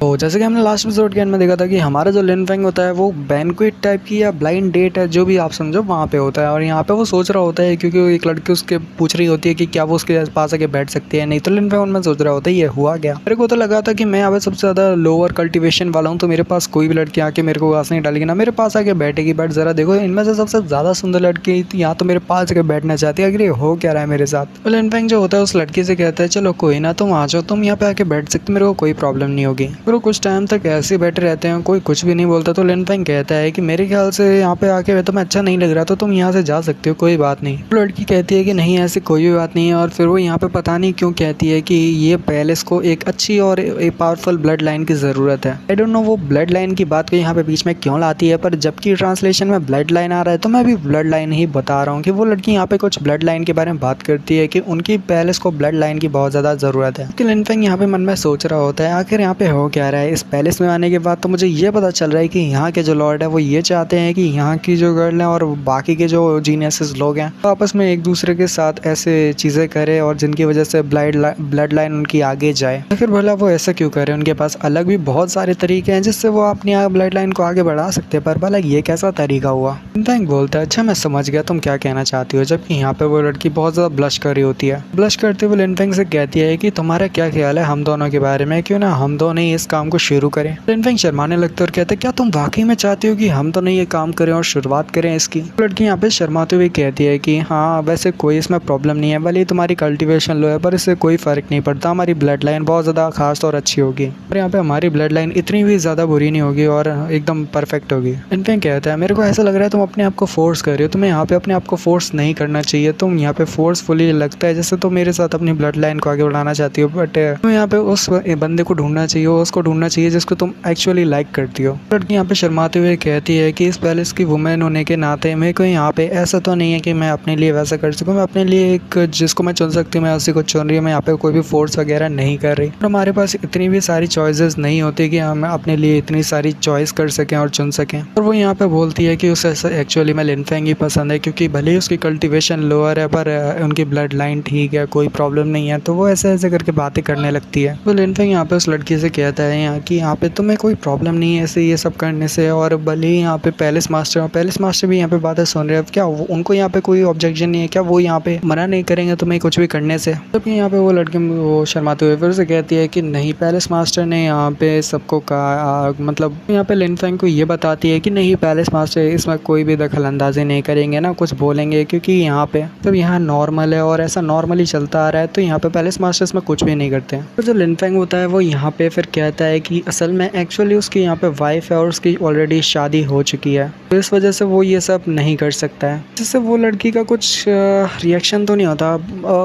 तो जैसे कि हमने लास्ट एपिसोड के एंड में देखा था कि हमारा जो लिन फेंग होता है वो बैंक्वेट टाइप की या ब्लाइंड डेट है, जो भी आप समझो, वहाँ पे होता है। और यहाँ पे वो सोच रहा होता है क्योंकि एक लड़की उसके पूछ रही होती है कि क्या वो उसके पास आके बैठ सकती है। नहीं तो लिन फेंग उनमें सोच रहा होता है ये हुआ गया। मेरे को तो लगा था कि मैं यहाँ पे सबसे ज़्यादा लोअर कल्टिवेशन वाला हूँ, तो मेरे पास कोई भी लड़की आके मेरे को घास नहीं डालेगी, ना मेरे पास आके बैठेगी। बट ज़रा देखो, इनमें से सबसे ज़्यादा सुंदर लड़की यहाँ तो मेरे पास आके बैठना चाहती है। अगर ये हो क्या रहा है मेरे साथ। तो लिन फेंग जो होता है उस लड़की से कहता है चलो कोई ना, तुम आ जाओ, तुम यहाँ पे आके बैठ सकते, मेरे को कोई प्रॉब्लम नहीं होगी। फिर वो कुछ टाइम तक ऐसे बैठे रहते हैं, कोई कुछ भी नहीं बोलता। तो लिन फेंग कहता है कि मेरे ख्याल से यहाँ पे आके तुम्हें अच्छा नहीं लग रहा, तो तुम यहाँ से जा सकते हो, कोई बात नहीं। तो लड़की कहती है कि नहीं, ऐसी कोई भी बात नहीं है। और फिर वो यहाँ पे पता नहीं क्यों कहती है कि ये पैलेस को एक अच्छी और एक पावरफुल ब्लड लाइन की ज़रूरत है। आई डोंट नो वो ब्लड लाइन की बात को यहाँ पे बीच में क्यों लाती है, पर जबकि ट्रांसलेशन में ब्लड लाइन आ रहा है तो मैं भी ब्लड लाइन ही बता रहा हूँ कि वो लड़की यहाँ पे कुछ ब्लड लाइन के बारे में बात करती है कि उनकी पैलेस को ब्लड लाइन की बहुत ज़्यादा ज़रूरत है। कि लिन फेंग यहाँ पे मन में सोच रहा होता है आखिर यहाँ पे हो क्या रहा है। इस पैलेस में आने के बाद तो मुझे ये पता चल रहा है कि यहाँ के जो लॉर्ड है वो ये चाहते हैं कि यहाँ की जो गर्ल है और बाकी के जो जीनियसेस लोग हैं तो आपस में एक दूसरे के साथ ऐसे चीज़ें करें और जिनकी वजह से ब्लड लाइन उनकी आगे जाए। तो फिर भला वो ऐसा क्यों करें, उनके पास अलग भी बहुत सारे तरीके हैं जिससे वो अपनी ब्लड लाइन को आगे बढ़ा सकते हैं। पर भला ये कैसा तरीका हुआ। लिन बोलता है अच्छा मैं समझ गया तुम क्या कहना चाहती हो। जबकि यहाँ पे वो लड़की बहुत ज़्यादा ब्लश कर रही होती है। ब्लश करते हुए लिन फेंग से कहती है कि तुम्हारा क्या ख्याल है हम दोनों के बारे में, क्यों ना हम दोनों ही इस काम को शुरू करें। लिन फेंग शर्माने लगते और कहते क्या तुम वाकई में चाहती हो कि हम दोनों ये काम करें और शुरुआत करें इसकी। लड़की यहाँ पे शर्माते हुए कहती है कि हाँ वैसे कोई इसमें प्रॉब्लम नहीं है, भले तुम्हारी कल्टीवेशन लो है पर इससे कोई फर्क नहीं पड़ता, हमारी ब्लड लाइन बहुत ज़्यादा खास और अच्छी होगी और यहाँ पे हमारी ब्लड लाइन इतनी भी ज़्यादा बुरी नहीं होगी और एकदम परफेक्ट होगी। लिन फेंग कहता है मेरे को ऐसा लग रहा है तुम अपने आप को फोर्स कर रहे हो, तुम्हें यहाँ पे अपने आप को फोर्स नहीं करना चाहिए, तुम यहाँ पे फोर्सफुली लगता है जैसे तुम मेरे साथ अपनी ब्लड लाइन को आगे बढ़ाना चाहती हो। बट तुम्हें यहाँ पे उस बंदे को ढूंढना चाहिए, उसको ढूंढना चाहिए जिसको तुम एक्चुअली लाइक करती हो। लड़की यहाँ पे शर्माते हुए कहती है कि इस पैलेस की वुमेन होने के नाते मेरे को यहाँ पे ऐसा तो नहीं है कि मैं अपने लिए वैसा कर सकूँ, मैं अपने लिए एक जिसको मैं चुन सकती हूँ मैं उसी को चुन रही हूँ, मैं यहाँ पे कोई भी फोर्स वगैरह नहीं कर रही। और हमारे पास इतनी भी सारी चॉइसेस नहीं होती कि हम अपने लिए इतनी सारी चॉइस कर सकें और चुन सकें। और वो यहाँ पे बोलती है कि उसे एक्चुअली मैं लिन फेंग ही पसंद है क्योंकि भले ही उसकी कल्टिवेशन लोअर है पर उनकी ब्लड लाइन ठीक है, कोई प्रॉब्लम नहीं है। तो वो ऐसे ऐसे करके बातें करने लगती है। तो लिन फेंग यहाँ पे उस लड़की से कहता है यहाँ कि यहाँ पे तुम्हें कोई प्रॉब्लम नहीं है ऐसे ये सब करने से, और भले ही यहाँ पे पैलेस मास्टर भी यहाँ पे बातें सुन रहे हैं, क्या उनको यहाँ पे कोई ऑब्जेक्शन नहीं है, क्या वो यहाँ पे मना नहीं करेंगे तुम्हें कुछ भी करने से। तब यहाँ पे वो लड़की वो शर्माते हुए फिर से कहती है कि नहीं, पैलेस मास्टर ने यहाँ पे सबको कहा, मतलब यहाँ पे लिन फेंग को ये बताती है कि नहीं पैलेस मास्टर इसमें कोई भी दखल अंदाजी नहीं करेंगे ना कुछ बोलेंगे, क्योंकि यहाँ पे तब यहाँ नॉर्मल है और ऐसा नॉर्मली चलता आ रहा है, तो यहाँ पे पैलेस मास्टर इसमें कुछ भी नहीं करते हैं। तो जो लिन फेंग होता है वो यहाँ पे फिर कहता है कि असल में एक्चुअली उसकी यहाँ पे वाइफ है और उसकी ऑलरेडी शादी हो चुकी है, तो इस वजह से वो ये सब नहीं कर सकता है। जिससे वो लड़की का कुछ रिएक्शन तो नहीं होता,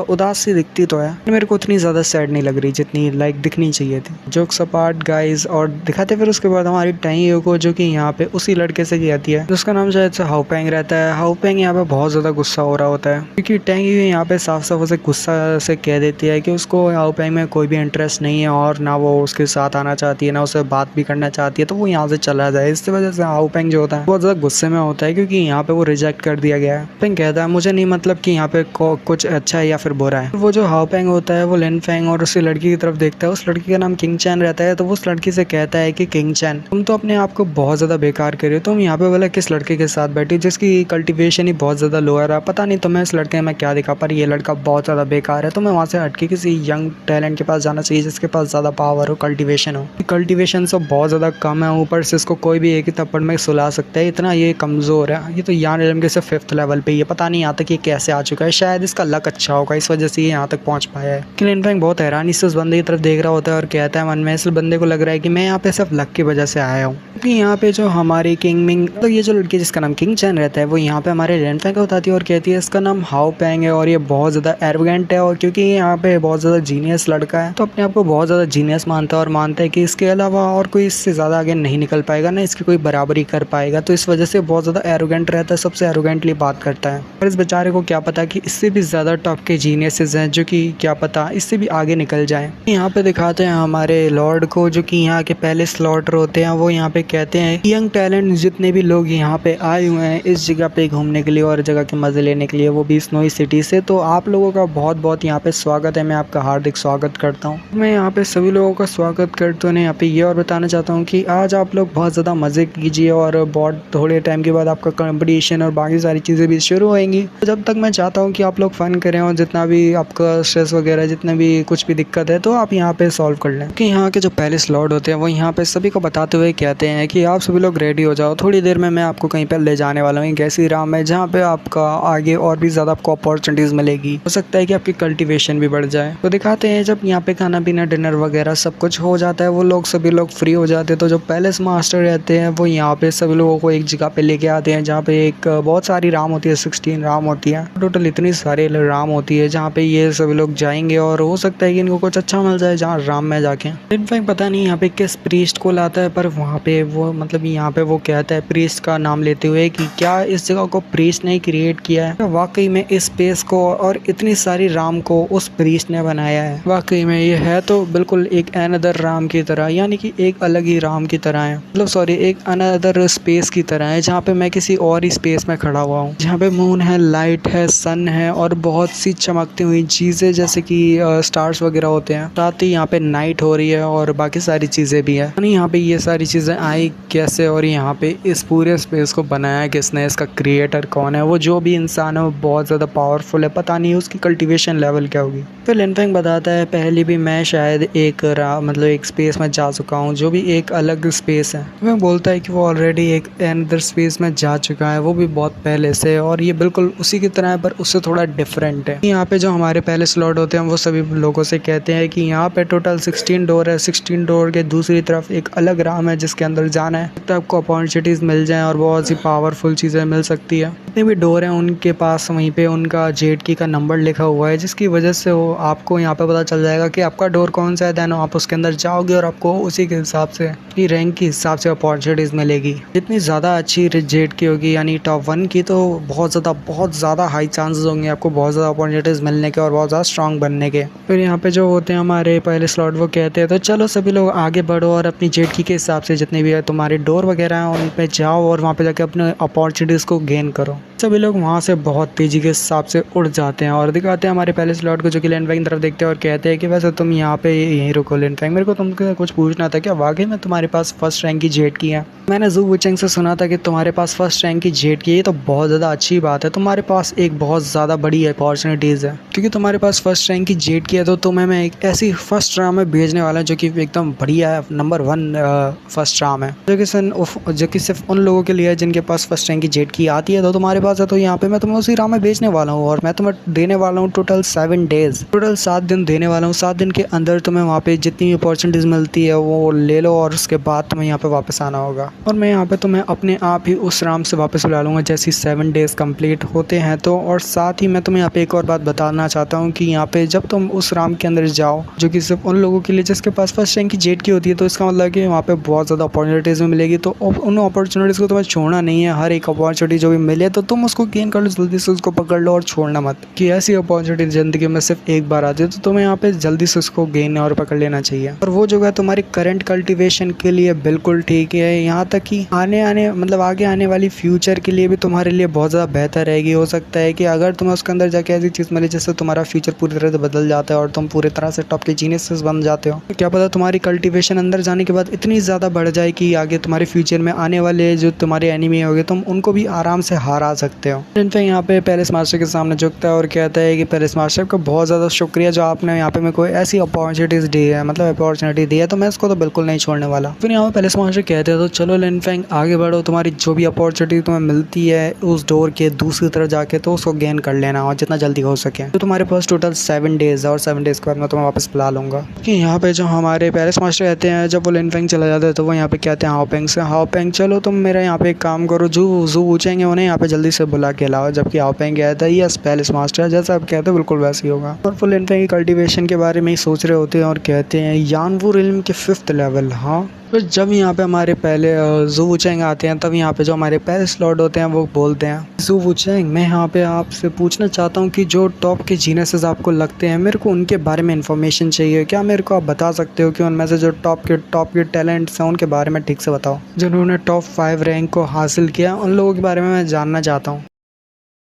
उदास सी दिखती तो है, मेरे को उतनी ज़्यादा सैड नहीं लग रही जितनी लाइक दिखनी चाहिए थी। जोक्स अपार्ट गाइस, और दिखाते फिर उसके बाद हमारी टाइम को जो कि यहाँ पे उसी लड़के से कहती है जिसका नाम शायद से हाओपेंग रहता है। हाओपेंग यहाँ पे बहुत ज़्यादा गुस्सा हो रहा होता है क्योंकि टैंग यहाँ पे साफ साफ उसे गुस्सा से कह देती है कि उसको हाओपेंग में कोई भी इंटरेस्ट नहीं है और ना वो उसके साथ आना चाहती है ना उसे बात भी करना चाहती है, तो वो यहाँ से चला जाए। इस वजह से हाओपेंग जो होता है बहुत ज़्यादा गुस्से में होता है क्योंकि यहाँ पे वो रिजेक्ट कर दिया गया है। पेंग कहता है मुझे नहीं मतलब कि यहाँ पे कुछ अच्छा है या फिर बुरा है। वो जो हाओपेंग होता है वो लिन फेंग और उसी लड़की की तरफ देखता है, उस लड़की का नाम किंग चैन रहता है। तो वो उस लड़की से कहता है कि किंग चैन तुम तो अपने आप को बहुत ज़्यादा बेकार कर रहे हो, तुम यहाँ पे वाला किस लड़के के साथ बैठी जिसकी कल्टिवेशन ही बहुत ज़्यादा लोअर है, पता नहीं तुम्हें इस लड़के में क्या दिखा पर ये लड़का बहुत ज़्यादा बेकार है, तुम्हें वहाँ से हटके किसी यंग टैलेंट के पास जाना चाहिए जिसके पास ज़्यादा पावर हो, कल्टिवेशन हो। कल्टिवेशन सब बहुत ज़्यादा कम है, ऊपर से इसको कोई भी एक ही थप्पड़ में सुला सकता है, इतना ये कमज़ोर है, ये तो यान इल्म के सिर्फ 5th लेवल पे ही है, पता नहीं यहाँ तक ये कैसे आ चुका है, शायद इसका लक अच्छा होगा इस वजह से ये यहाँ तक पहुँच पाया है। कि लिन फेंग बहुत हैरानी से उस बंदे की तरफ देख रहा होता है और कहता है मन में इस बंदे को लग रहा है कि मैं यहाँ पे सिर्फ लक की वजह से आया हूँ, क्योंकि यहाँ पे जो हमारी किंग मिंग तो ये जो लड़की जिसका नाम किंग चैन रहता है वो यहाँ पे हमारे लिन फेंग को बताती है और कहती है इसका नाम हाओपेंग है और ये बहुत ज़्यादा एरोगेंट है, और क्योंकि ये यहाँ पे बहुत ज़्यादा जीनियस लड़का है तो अपने आप को बहुत ज़्यादा जीनियस मानता है और मानता है कि इसके अलावा और कोई इससे ज़्यादा आगे नहीं निकल पाएगा ना इसकी कोई बराबरी कर पाएगा, तो इस वजह से बहुत ज़्यादा एरोगेंट रहता है, सबसे एरोगेंटली बात करता है। और इस बेचारे को क्या पता कि इससे भी ज़्यादा टॉप के जीनियसेस हैं जो कि क्या पता इससे भी आगे निकल जाएं। यहाँ पे दिखाते हैं हमारे लॉर्ड को जो कि यहाँ के पहले स्लॉटर होते हैं, वो यहाँ पे कहते हैं यंग टैलेंट जितने भी लोग यहाँ पे आए हुए हैं इस जगह पे घूमने के लिए और जगह के मज़े लेने के लिए, वो भी स्नोई सिटी से, तो आप लोगों का बहुत बहुत यहाँ पे स्वागत है, मैं आपका हार्दिक स्वागत करता हूँ। मैं यहाँ पे सभी लोगों का स्वागत करते हुए यहाँ पे ये और बताना चाहता हूँ कि आज आप लोग बहुत ज़्यादा मज़े कीजिए और बहुत थोड़े टाइम के बाद आपका कंपटीशन और बाकी सारी चीज़ें भी शुरू होएंगी। तो जब तक मैं चाहता हूँ कि आप लोग फ़न करें और जितना भी आपका स्ट्रेस वगैरह जितना भी कुछ भी दिक्कत है तो आप यहाँ पे सॉल्व कर लें। कि यहाँ के जो पहले स्लॉट होते हैं वो यहाँ पे सभी को बताते हुए कहते हैं कि आप सभी लोग रेडी हो जाओ, थोड़ी देर में मैं आपको कहीं पर ले जाने वाला हूँ एक ऐसी राह में जहाँ पे आपका आगे और भी ज़्यादा आपको अपॉर्चुनिटीज़ मिलेगी। हो सकता है कि आपकी कल्टीवेशन भी बढ़ जाए। तो दिखाते हैं जब यहाँ पे खाना पीना डिनर वगैरह सब कुछ हो जाता है, वो लोग सभी लोग फ्री हो जाते हैं, तो जो पैलेस मास्टर रहते हैं वो यहाँ पे सभी लोगों को एक जगह पे लेके आते हैं जहाँ पे एक बहुत सारी राम होती है, 16 राम होती है टोटल, इतनी सारी राम होती है जहाँ पे ये सभी लोग जाएंगे और हो सकता है कि इनको कुछ अच्छा मिल जाए जहाँ राम में जाके। इनफैक्ट पता नहीं यहाँ पे किस प्रीस्ट को लाता है, पर वहाँ पे वो मतलब यहाँ पे वो कहता है प्रीस्ट का नाम लेते हुए कि क्या इस जगह को प्रीस्ट ने क्रिएट किया है, वाकई में इस स्पेस को और इतनी सारी राम को उस प्रीस्ट ने बनाया है। वाकई में ये है तो बिल्कुल एक अनदर राम की तरह, यानी कि एक अलग ही राम की तरह है, मतलब सॉरी एक अनदर स्पेस की तरह है जहाँ पे मैं किसी और ही स्पेस में खड़ा हुआ हूँ, जहाँ पे मून है, लाइट है, सन है और बहुत सी चमकती हुई चीज़ें जैसे कि स्टार्स वगैरह होते हैं। साथ ही यहाँ पे नाइट हो रही है और बाकी सारी चीज़ें भी है। यहाँ पे ये सारी चीज़ें आई कैसे और यहाँ पे इस पूरे स्पेस को बनाया किसने, इसका क्रिएटर कौन है, वो जो भी इंसान है वो बहुत ज़्यादा पावरफुल है, पता नहीं उसकी कल्टीवेशन लेवल क्या होगी। फिर लिनफेंग बताता है पहले भी मैं शायद एक मतलब एक स्पेस में जा चुका हूँ जो भी एक अलग स्पेस है। वह बोलता है कि वो ऑलरेडी एक अनदर स्पेस में जा चुका है, वो भी बहुत पहले से, और ये बिल्कुल उसी की तरह है पर उससे थोड़ा डिफरेंट है। यहाँ पे जो हमारे पहले स्लॉट होते हैं वो सभी लोगों से कहते हैं कि यहाँ पे टोटल 16 डोर है, 16 डोर के दूसरी तरफ एक अलग राम है जिसके अंदर जाना है, तो आपको अपॉर्चुनिटीज़ मिल जाएं और बहुत सी पावरफुल चीज़ें मिल सकती है। जितने भी डोर हैं उनके पास वहीं पे उनका जेड की का नंबर लिखा हुआ है, जिसकी वजह से वो आपको यहाँ पे पता चल जाएगा कि आपका डोर कौन सा है, देन आप उसके अंदर जाओगे और आपको उसी के हिसाब से अपनी रैंक के हिसाब से अपॉर्चुनिटीज़ मिलेगी। जितनी ज़्यादा अच्छी जेड की होगी यानी टॉप 1 की, तो बहुत ज़्यादा हाई चांसेस होंगे आपको बहुत ज़्यादा अपॉर्चुनिटीज़ मिलने के और बहुत ज़्यादा स्ट्रॉन्ग बनने के। फिर यहाँ पे जो होते हैं हमारे पहले स्लॉट वो कहते हैं तो चलो सभी लोग आगे बढ़ो और अपनी जेड की के हिसाब से जितने भी है तुम्हारे डोर वगैरह हैं उन पे जाओ और वहाँ पे जाके अपने अपॉर्चुनिटीज़ को गेन करो। सभी लोग वहाँ से बहुत तेज़ी के हिसाब से उड़ जाते हैं और दिखाते हैं हमारे पहले स्लॉट को जो कि लिनफेंग की तरफ देखते हैं और कहते हैं कि वैसे तुम यहाँ पे यहीं रुको लिनफेंग, मेरे को तुमसे कुछ पूछना था, क्या वाकई में तुम्हारे पास फर्स्ट रैंक की जेड की है? मैंने ज़ू वुचेंग से सुना था कि तुम्हारे पास फर्स्ट रैंक की जेड की है, ये तो बहुत ज़्यादा अच्छी बात है, तुम्हारे पास एक बहुत ज़्यादा बड़ी अपॉर्चुनिटीज़ है क्योंकि तुम्हारे पास फर्स्ट रैंक की जेड की है, तो तुम्हें मैं एक ऐसी फर्स्ट राम में भेजने वाला हूँ जो कि एकदम बढ़िया है, नंबर 1 फर्स्ट राम है, जो कि सिर्फ उन लोगों के लिए है जिनके पास फर्स्ट रैंक की जेड की आती है, तो तुम्हारे पास है, तो यहाँ पे मैं तुम्हें उसी राम में भेजने वाला हूँ और मैं तुम्हें देने वाला हूँ टोटल 7 डेज, टोटल 7 दिन देने वाला हूँ। 7 दिन के अंदर तुम्हें वहाँ पे जितनी अपॉर्चुनिटीज़ मिलती है वो ले लो और उसके बाद तुम्हें यहाँ पे वापस आना होगा और मैं यहाँ पे तुम्हें अपने आप ही उस राम से वापस बुला लूँगा जैसे 7 डेज कंप्लीट होते हैं। तो और साथ ही मैं तुम्हें यहाँ पे एक और बात बताना चाहता हूँ कि यहाँ पे जब तुम उस राम के अंदर जाओ जो कि सिर्फ उन लोगों के लिए जिसके पास फर्स्ट रैंक की जेड की होती है, तो इसका मतलब कि वहाँ पे बहुत ज़्यादा अपॉर्चुनिटीज़ भी मिलेगी, तो उन अपॉर्चुनिटीज़ को तुम्हें छोड़ना नहीं है। हर एक अपॉर्चुनिटी जो भी मिले तो तुम उसको गेन कर लो, जल्दी से उसको पकड़ लो और छोड़ना मत, कि ऐसी अपॉर्चुनिटी ज़िंदगी में सिर्फ एक बार आती है, तो तुम्हें यहाँ पे जल्दी से उसको गेन और पकड़ लेना चाहिए। और वो जगह तुम्हारी करंट कल्टीवेशन के लिए बिल्कुल ठीक है, यहाँ तक कि आगे आने वाली फ्यूचर के लिए भी तुम्हारे लिए बहुत ज़्यादा बेहतर रहेगी। हो सकता है कि अगर तुम्हें उसके अंदर जाके ऐसी चीज़ मिले जिससे तुम्हारा फ्यूचर पूरी तरह से बदल जाता है और तुम पूरी तरह से टॉप के जीनियस बन जाते हो, तो क्या पता तुम्हारी कल्टीवेशन अंदर जाने के बाद इतनी ज़्यादा बढ़ जाए कि आगे तुम्हारे फ्यूचर में आने वाले जो तुम्हारे एनिमी होंगे तुम उनको भी आराम से हरा सकते हो। इनफैक्ट यहाँ पे पैलेस मास्टर के सामने झुकता है और कहता है कि पैलेस मास्टर का बहुत ज़्यादा शुक्रिया जो आपने यहाँ पे मेरे को ऐसी अपॉर्चुनिटीज़ दी है, मतलब अपॉर्चुनिटी दी है, तो मैं इसको तो बिल्कुल नहीं छोड़ने वाला। फिर यहाँ पे पैलेस मास्टर कहते हैं तो चलो लिनफेंग आगे बढ़ो, तुम्हारी जो भी अपॉर्चुनिटी तुम्हें मिलती है उस डोर के दूसरी तरफ जाके तो उसको गेन कर लेना और जितना जल्दी हो सके। तो तुम्हारे पास टोटल 7 डेज है और 7 डेज के बाद मैं तुम्हें वापस बुला लूँगा। कि यहाँ पे जो हमारे पैलेस मास्टर रहते हैं जब वो लिनफेंग चला जाता है तो वो यहाँ पे कहते हैं हाओपेंग से, हाओपेंग चलो तुम मेरा यहाँ पे एक काम करो, ज़ू पूछेंगे उन्हें यहाँ पे जल्दी से बुला के लाओ। जबकि हाओपेंग कहता है यस पैलेस मास्टर, जैसा आप कहते हो बिल्कुल वैसे ही होगा। और वो लिनफेंग की कल्टीवेशन के बारे में ही सोच रहे होते हैं और कहते हैं यानवू रिल्म के 5th लेवल। हाँ, फिर जब यहाँ पे हमारे पहले ज़ू वुचेंग आते हैं तब यहाँ पे जो हमारे पहले स्लॉट होते हैं वो बोलते हैं ज़ू वुचेंग, मैं यहाँ पे आपसे पूछना चाहता हूँ कि जो टॉप के जीनियसेस आपको लगते हैं मेरे को उनके बारे में इन्फॉर्मेशन चाहिए, क्या मेरे को आप बता सकते हो कि उनमें से जो टॉप के टैलेंट्स हैं उनके बारे में ठीक से बताओ, जिन्होंने टॉप 5 रैंक को हासिल किया उन लोगों के बारे में मैं जानना चाहता हूँ।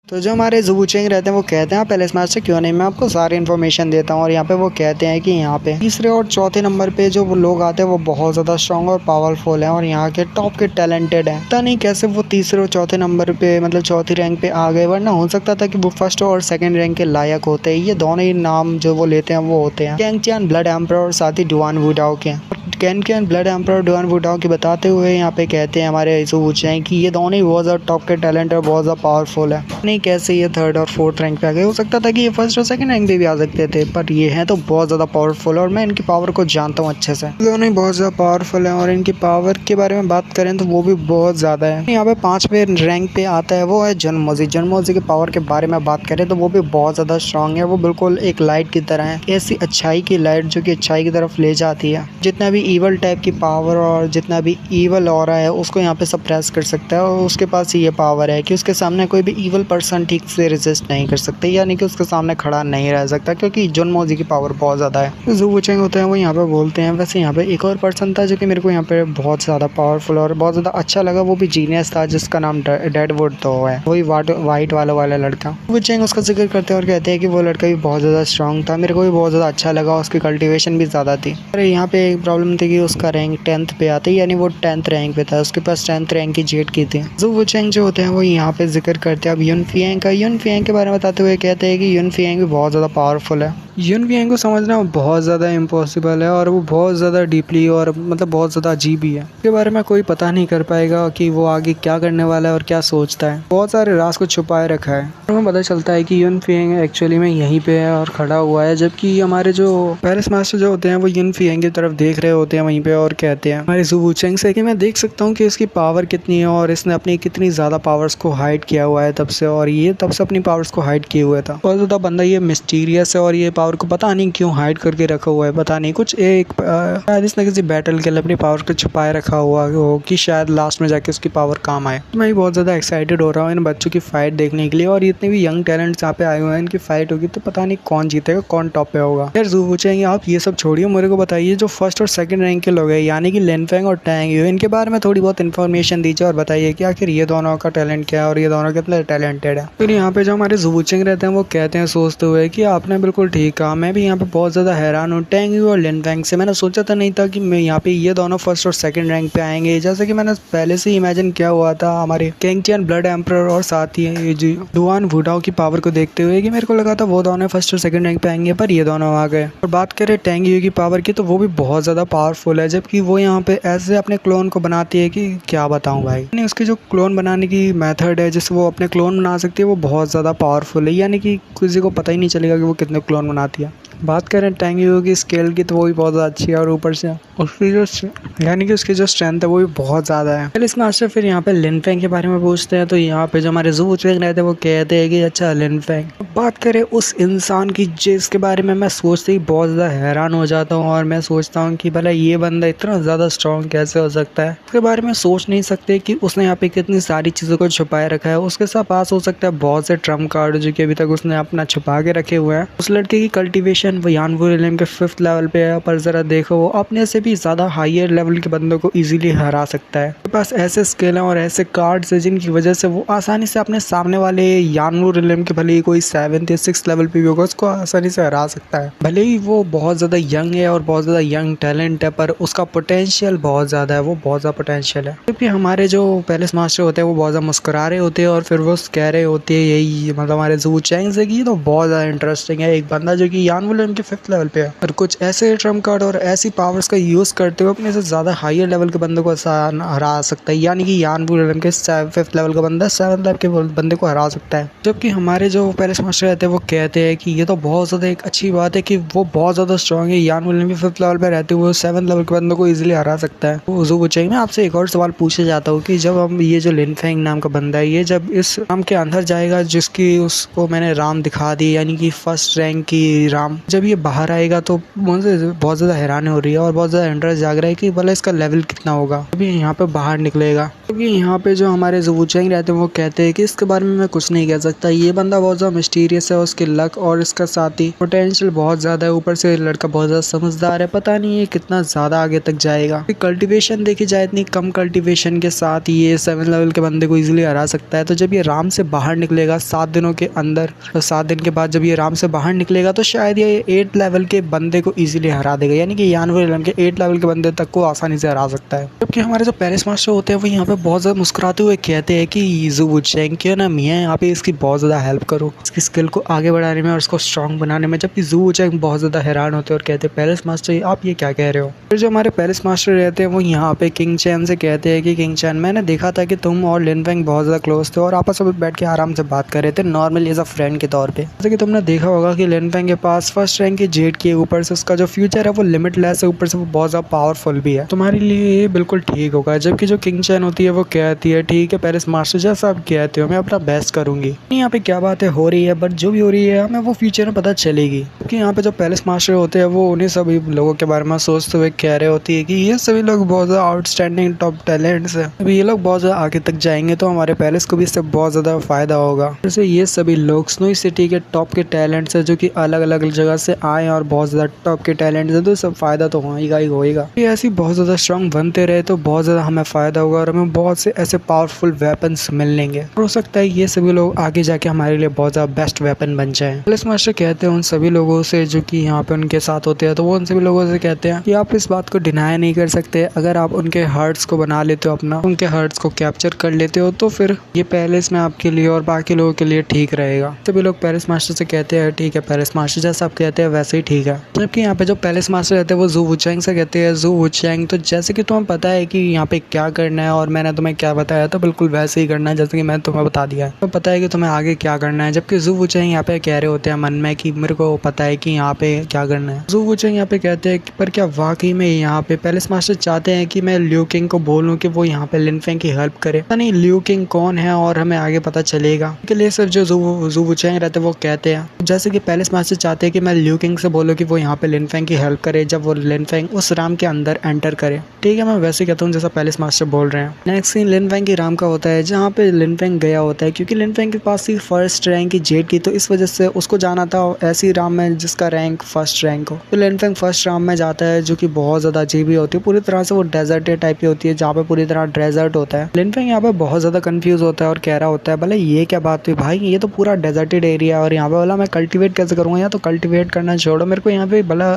तो जो हमारे ज़ुबुचेंग रहते हैं वो कहते हैं पहले स्मार्ट से क्यों नहीं, मैं आपको सारी इन्फॉर्मेशन देता हूँ। और यहाँ पे वो कहते हैं कि यहाँ पे तीसरे और चौथे नंबर पे जो वो लोग आते हैं वो बहुत ज़्यादा स्ट्रॉन्ग और पावरफुल हैं और यहाँ के टॉप के टैलेंटेड हैं। पता नहीं कैसे वो तीसरे और चौथे नंबर पे मतलब चौथी रैंक पे आ गए, वरना हो सकता था कि वो फर्स्ट और सेकंड रैंक के लायक होते हैं। ये दोनों ही नाम जो वो लेते हैं वो होते हैं कैंग चियान ब्लड एम्परर और साथ ही डुआन वुडाओ के। कैन कैन ब्लड एम्परर डुआन वुडाओ की बताते हुए यहाँ पे कहते हैं हमारे ज़ुबुचेंग कि ये दोनों ही बहुत ज़्यादा टॉप के टैलेंट और बहुत ज़्यादा पावरफुल है। नहीं कैसे ये थर्ड और फोर्थ रैंक पे आ गए, हो सकता था कि ये फर्स्ट और सेकंड रैंक पे भी आ सकते थे, पर ये हैं तो बहुत ज़्यादा पावरफुल और मैं इनकी पावर को जानता हूँ अच्छे से। दोनों ही बहुत ज़्यादा पावरफुल है और इनकी पावर के बारे में बात करें तो वो भी बहुत ज़्यादा है। यहाँ पे 5वें रैंक पे आता है वो है जन मोजी। जन मोजी के पावर के बारे में बात करें तो वो भी बहुत ज़्यादा स्ट्रांग है। वो बिल्कुल एक लाइट की तरह है, ऐसी अच्छाई की लाइट जो कि अच्छाई की तरफ ले जाती है। जितना भी ईवल टाइप की पावर और जितना भी ईवल ऑरा है उसको यहाँ पे सप्रेस कर सकता है और उसके पास ये पावर है कि उसके सामने कोई भी ईवल पर्सन ठीक से रेजिस्ट नहीं कर सकते, यानी कि उसके सामने खड़ा नहीं रह सकता, क्योंकि जन मोजी की पावर बहुत ज़्यादा है। ज़ुबुचेंग होते हैं वो यहाँ पे बोलते हैं। वैसे यहाँ पे एक और पर्सन था जो कि मेरे को यहाँ पे बहुत ज़्यादा पावरफुल और बहुत ज़्यादा अच्छा लगा, वो भी जीनियस था, जिसका नाम डेडवुड तो है, वही वाइट वाला लड़का। ज़ुबुचेंग उसका जिक्र करते हैं और कहते हैं कि वो लड़का भी बहुत ज़्यादा स्ट्रॉन्ग था, मेरे को भी बहुत ज़्यादा अच्छा लगा, उसकी कल्टिवेशन भी ज़्यादा थी। और यहाँ पे एक प्रॉब्लम थी कि उसका रैंक 10th पे आते, यानी वो 10th रैंक पे था, उसके पास 10th रैंक की जेट की थी। ज़ुबुचेंग जो होते हैं वो यहाँ पे जिक्र करते हैं अब युनफियांग का। युनफियांग के बारे में बताते हुए कहते हैं कि युनफियांग भी बहुत ज़्यादा पावरफुल है। युनफियांग को समझना बहुत ज़्यादा इम्पॉसिबल है और वो बहुत ज़्यादा डीपली और मतलब बहुत ज़्यादा अजीब ही है। उसके बारे में कोई पता नहीं कर पाएगा कि वो आगे क्या करने वाला है और क्या सोचता है। बहुत सारे राज को छुपाए रखा है और हमें पता चलता है कि युनफियांग एक्चुअली में यहीं पे है और खड़ा हुआ है, जबकि हमारे जो पैलेस मास्टर जो होते हैं वो युनफियांग की तरफ देख रहे होते हैं वहीं पे और कहते हैं हमारे ज़ुबुचेंग से कि मैं देख सकता हूँ कि इसकी पावर कितनी है और इसने अपनी कितनी ज़्यादा पावर्स को हाइड किया हुआ है तब से, और ये तब से अपनी पावर्स को हाइड किए हुआ था। बहुत ज़्यादा बंदा ये मिस्टीरियस है और ये पावर को पता नहीं क्यों हाइड करके रखा हुआ है, पता नहीं कुछ एक शायद इसने किसी बैटल के लिए अपनी पावर को छुपाए रखा हुआ हो कि शायद लास्ट में जाके उसकी पावर काम आए। मैं भी बहुत ज़्यादा एक्साइटेड हो रहा हूँ इन बच्चों की फाइट देखने के लिए, और इतने भी यंग टैलेंट्स यहाँ पे आए हुए हैं, इनकी फाइट होगी तो पता नहीं कौन जीतेगा कौन टॉप पे होगा। यार ज़ुबुचेंग आप ये सब छोड़िए, मेरे को बताइए जो फर्स्ट और सेकंड रैंक के लोग हैं यानी कि लिनफेंग और टैंग यू, इनके बारे में थोड़ी बहुत इन्फॉर्मेशन दीजिए और बताइए कि आखिर ये दोनों का टैलेंट क्या है और ये दोनों कितने टैलेंटेड है। फिर यहाँ पे जो हमारे ज़ुबुचेंग रहते हैं वो कहते हैं सोचते हुए कि आपने बिल्कुल ठीक कहा, मैं भी यहाँ पे बहुत ज़्यादा हैरान हूँ टैंग यू और लिनफेंग से। मैंने सोचा था नहीं था कि मैं यहाँ पे ये दोनों फर्स्ट और सेकंड रैंक पे आएंगे, जैसे कि मैंने पहले से ही इमेजिन किया हुआ था हमारे कैंग चियान ब्लड एम्परर और साथ ही डुआन वुडाओ की पावर को देखते हुए कि मेरे को लगा था वो दोनों फर्स्ट और सेकंड रैंक पे आएंगे, पर ये दोनों आ गए। और बात करें टैंग यू की पावर की तो वो भी बहुत ज़्यादा पावरफुल है, जबकि वो यहाँ पे ऐसे अपने क्लोन को बनाती है कि क्या बताऊँ भाई। यानी उसकी जो क्लोन बनाने की मेथड है जिससे वो अपने क्लोन बना सकती है वो बहुत ज़्यादा पावरफुल है, यानी कि किसी को पता ही नहीं चलेगा कि वो कितने क्लोन बनाती है। बात करें टैंग यू की स्केल की तो वो भी बहुत ज़्यादा अच्छी है और ऊपर से उसकी जो यानी कि उसकी जो स्ट्रेंथ है वो भी बहुत ज़्यादा है। पहले इस मास्टर फिर यहाँ पे लिनफेंग के बारे में पूछते हैं तो यहाँ पे जो हमारे ज़ुबुचेंग रहते हैं वो कहते हैं कि अच्छा लिनफेंग। बात करें उस इंसान की जिसके बारे में मैं सोचते ही बहुत ज़्यादा हैरान हो जाता हूँ और मैं सोचता हूँ कि भला ये बंदा इतना ज़्यादा स्ट्रॉन्ग कैसे हो सकता है। उसके बारे में सोच नहीं सकते कि उसने यहाँ पे कितनी सारी चीज़ों को छुपाए रखा है। उसके साथ पास हो सकता है बहुत से ट्रम्प कार्ड जो कि अभी तक उसने अपना छुपा के रखे हुए हैं। उस लड़के की कल्टिवेशन वो यानवू रिलेम के 5th लेवल पे है, पर ज़रा देखो वो अपने से भी ज़्यादा हायर लेवल के बंदों को इजीली हरा सकता है। उसके पास ऐसे स्किल हैं और ऐसे कार्ड्स हैं जिनकी वजह से वो आसानी से अपने सामने वाले यानवू रिलेम के भले ही कोई 7th या 6th लेवल पे भी होगा उसको आसानी से हरा सकता है। भले ही वो बहुत ज़्यादा यंग है और बहुत ज़्यादा यंग टैलेंट है, पर उसका पोटेंशियल बहुत ज़्यादा है, वो बहुत ज़्यादा पोटेंशियल है। क्योंकि हमारे जो पैलेस मास्टर होते हैं वो बहुत ज़्यादा मुस्कुरा रहे होते हैं और फिर वो कह रहे होते हैं यही मतलब हमारे ज़ुबुचेंग से कि तो बहुत ज़्यादा इंटरेस्टिंग है, एक बंदा जो कि यानवू रिलेम के 5th लेवल पे है और कुछ ऐसे ट्रम्प कार्ड और ऐसी पावर्स का यूज़ करते हुए अपने से ज़्यादा हायर लेवल के बंदे को हरा सकता है, यानी कि यानवू रिलेम के 5th लेवल का बंदा 7th लेवल के बंदे को हरा सकता है। जबकि हमारे जो पैलेस मास्टर रहते हैं वो कहते हैं कि ये तो बहुत ज़्यादा एक अच्छी बात है कि वो बहुत ज़्यादा स्ट्रॉन्ग है, यानवू रिलेम के 5th लेवल पे रहते हुए 7th लेवल के बंदे को ईजिली हरा सकता है। तो ज़ुबुचेंग में आपसे एक और सवाल पूछे जाता हूँ कि जब हम ये जो लिनफेंग नाम का बंदा है ये जब इस राम के अंदर जाएगा जिसकी उसको मैंने राम दिखा दी, यानी कि फर्स्ट रैंक की राम, जब ये बाहर आएगा तो मुझे बहुत ज़्यादा हैरानी हो रही है और बहुत ज़्यादा इंटरेस्ट जाग रहा है कि भला इसका लेवल कितना होगा जब ये यहाँ पे बाहर निकलेगा। क्योंकि यहाँ पे जो हमारे जो वुचैंग रहते हैं वो कहते हैं कि इसके बारे में मैं कुछ नहीं कह सकता, ये बंदा बहुत ज़्यादा मिस्टीरियस है, उसके लक और इसका साथी पोटेंशियल बहुत ज़्यादा है, ऊपर से लड़का बहुत ज़्यादा समझदार है, पता नहीं ये कितना ज़्यादा आगे तक जाएगा। कल्टिवेशन देखी जाए इतनी कम कल्टिवेशन के साथ ये 7 लेवल के बंदे को इजीली हरा सकता है। तो जब ये राम से बाहर निकलेगा 7 दिनों के अंदर, तो 7 दिन के बाद जब ये राम से बाहर निकलेगा तो शायद ये 8 लेवल के बंदे को इजीली हरा देगा, यानी कि 91 लेवल के 8 लेवल के बंदे तक को आसानी से हरा सकता है। जबकि हमारे जो पेरिस मास्टर होते हैं वो यहाँ पे बहुत ज़्यादा मुस्कुराते हुए कहते हैं कि ज़ू वुचैंग क्यों ना मियाँ यहाँ पे इसकी बहुत ज़्यादा हेल्प करो इसकी स्किल को आगे बढ़ाने में और उसको स्ट्रॉन्ग बनाने में। जबकि ज़ू वुचैंग बहुत ज़्यादा हैरान होते हैं और कहते हैं पेरिस मास्टर आप ये क्या कह रहे हो। फिर जो हमारे पेरिस मास्टर रहते हैं वो यहाँ पे किंग चैन से कहते हैं कि किंग चैन मैंने देखा था कि तुम और लिन फेंग बहुत ज़्यादा क्लोज थे और आपस में बैठ के आराम से बात कर रहे थे नॉर्मली एज अ फ्रेंड के तौर पे। जैसे कि तुमने देखा होगा कि लिन फेंग के पास फर्स्ट रैंक की जेट की ऊपर से उसका जो फ्यूचर है वो लिमिटलेस है, ऊपर से वो बहुत ज़्यादा पावरफुल भी है, तुम्हारे लिए ये बिल्कुल ठीक होगा। जबकि जो किंग चैन होती है वो कहती है ठीक है पेरिस मास्टर जैसा आप कहते हो मैं अपना बेस्ट करूंगी। यहाँ पे क्या बातें हो रही है बट जो भी हो रही है हमें वो फ्यूचर में पता चलेगी। क्योंकि यहाँ पे जो पेरिस मास्टर होते हैं वो उन्हीं सभी लोगों के बारे में सोचते हुए कह रहे होती है कि ये सभी लोग बहुत ज़्यादा आउटस्टैंडिंग टॉप टैलेंट्स है, अभी ये लोग बहुत ज़्यादा आगे तक जाएंगे तो हमारे पेरिस को भी इससे बहुत ज़्यादा फायदा होगा। जैसे ये सभी लोग स्नोई सिटी के टॉप के टैलेंट्स है जो कि अलग अलग जगह से आए और बहुत ज़्यादा टॉप के टैलेंट्स है, तो सब फायदा तो होगा ही होगा। ये ऐसी बहुत ज़्यादा स्ट्रॉन्ग बनते रहे तो बहुत ज़्यादा हमें फ़ायदा होगा और हमें बहुत से ऐसे पावरफुल वेपन्स मिलेंगे। हो सकता है ये सभी लोग आगे जाके हमारे लिए बहुत ज़्यादा बेस्ट वेपन बन जाए। पेरिस मास्टर कहते हैं उन सभी लोगों से जो कि यहाँ पे उनके साथ होते हैं, तो वो उन सभी लोगों से कहते हैं कि आप इस बात को डिनाई नहीं कर सकते, अगर आप उनके हार्ट्स को बना लेते हो अपना, उनके हार्ट्स को कैप्चर कर लेते हो तो फिर ये पैलेस में आपके लिए और बाकी लोगों के लिए ठीक रहेगा। सभी लोग पेरिस मास्टर से कहते हैं ठीक है पेरिस मास्टर जैसा आप कहते हैं वैसे ही ठीक है। जबकि यहाँ पे जो पेरिस मास्टर रहते हैं वो ज़ू वुचैंग से कहते हैं ज़ू वुचैंग तो जैसे कि तुम्हें पता है कि यहाँ पे क्या करना है और मैंने तुम्हें क्या बताया तो बिल्कुल वैसे ही करना है जैसे कि मैंने तुम्हें बता दिया है, तो पता है कि तुम्हें आगे क्या करना है। जबकि ज़ू वुचैंग यहाँ पे कह रहे होते हैं मन में कि मेरे को पता है कि यहाँ पे क्या करना है। ज़ू वुचैंग यहाँ पे कहते हैं पर क्या वाकई में यहाँ पे पेरिस मास्टर चाहते हैं कि मैं लियू किंग को बोलूँ कि वो यहाँ पे लिन फेंग की हेल्प करे, पता नहीं लियू किंग कौन है और हमें आगे पता चलेगा। इसके लिए सिर्फ जो ज़ू वुचैंग रहते हैं वो कहते हैं जैसे कि पेरिस मास्टर चाहते हैं कि मैं लियू किंग से बोलूँ कि वो यहाँ पे लिन फेंग की हेल्प करे जब वो लिन फेंग उस राम के अंदर एंटर करे। ठीक है मैं वैसे कहता हूँ जैसा पेरिस मास्टर बोल रहे हैं। नेक्स्ट सीन लिन फेंग की राम का होता है जहाँ पे लिन फेंग गया होता है क्योंकि लिन फेंग के पास थी फर्स्ट रैंक की जेट की, तो इस वजह से उसको जाना था ऐसी राम में जिसका रैंक फर्स्ट रैंक हो। तो लिन फेंग फर्स्ट राम में जाता है जो कि बहुत ज़्यादा अजीब ही होती है, पूरी तरह से वो डेजर्ट टाइप की होती है जहाँ पे पूरी तरह डेजर्ट होता है। लिन फेंग यहाँ पे बहुत ज़्यादा कंफ्यूज होता है और कह रहा होता है भले ये क्या बात हुई भाई, ये तो पूरा डेजर्टेड एरिया और यहाँ पे बोला मैं कल्टीवेट कैसे करूँगा, यहाँ तो कल्टीवेट करना छोड़ो, मेरे को यहाँ पे भला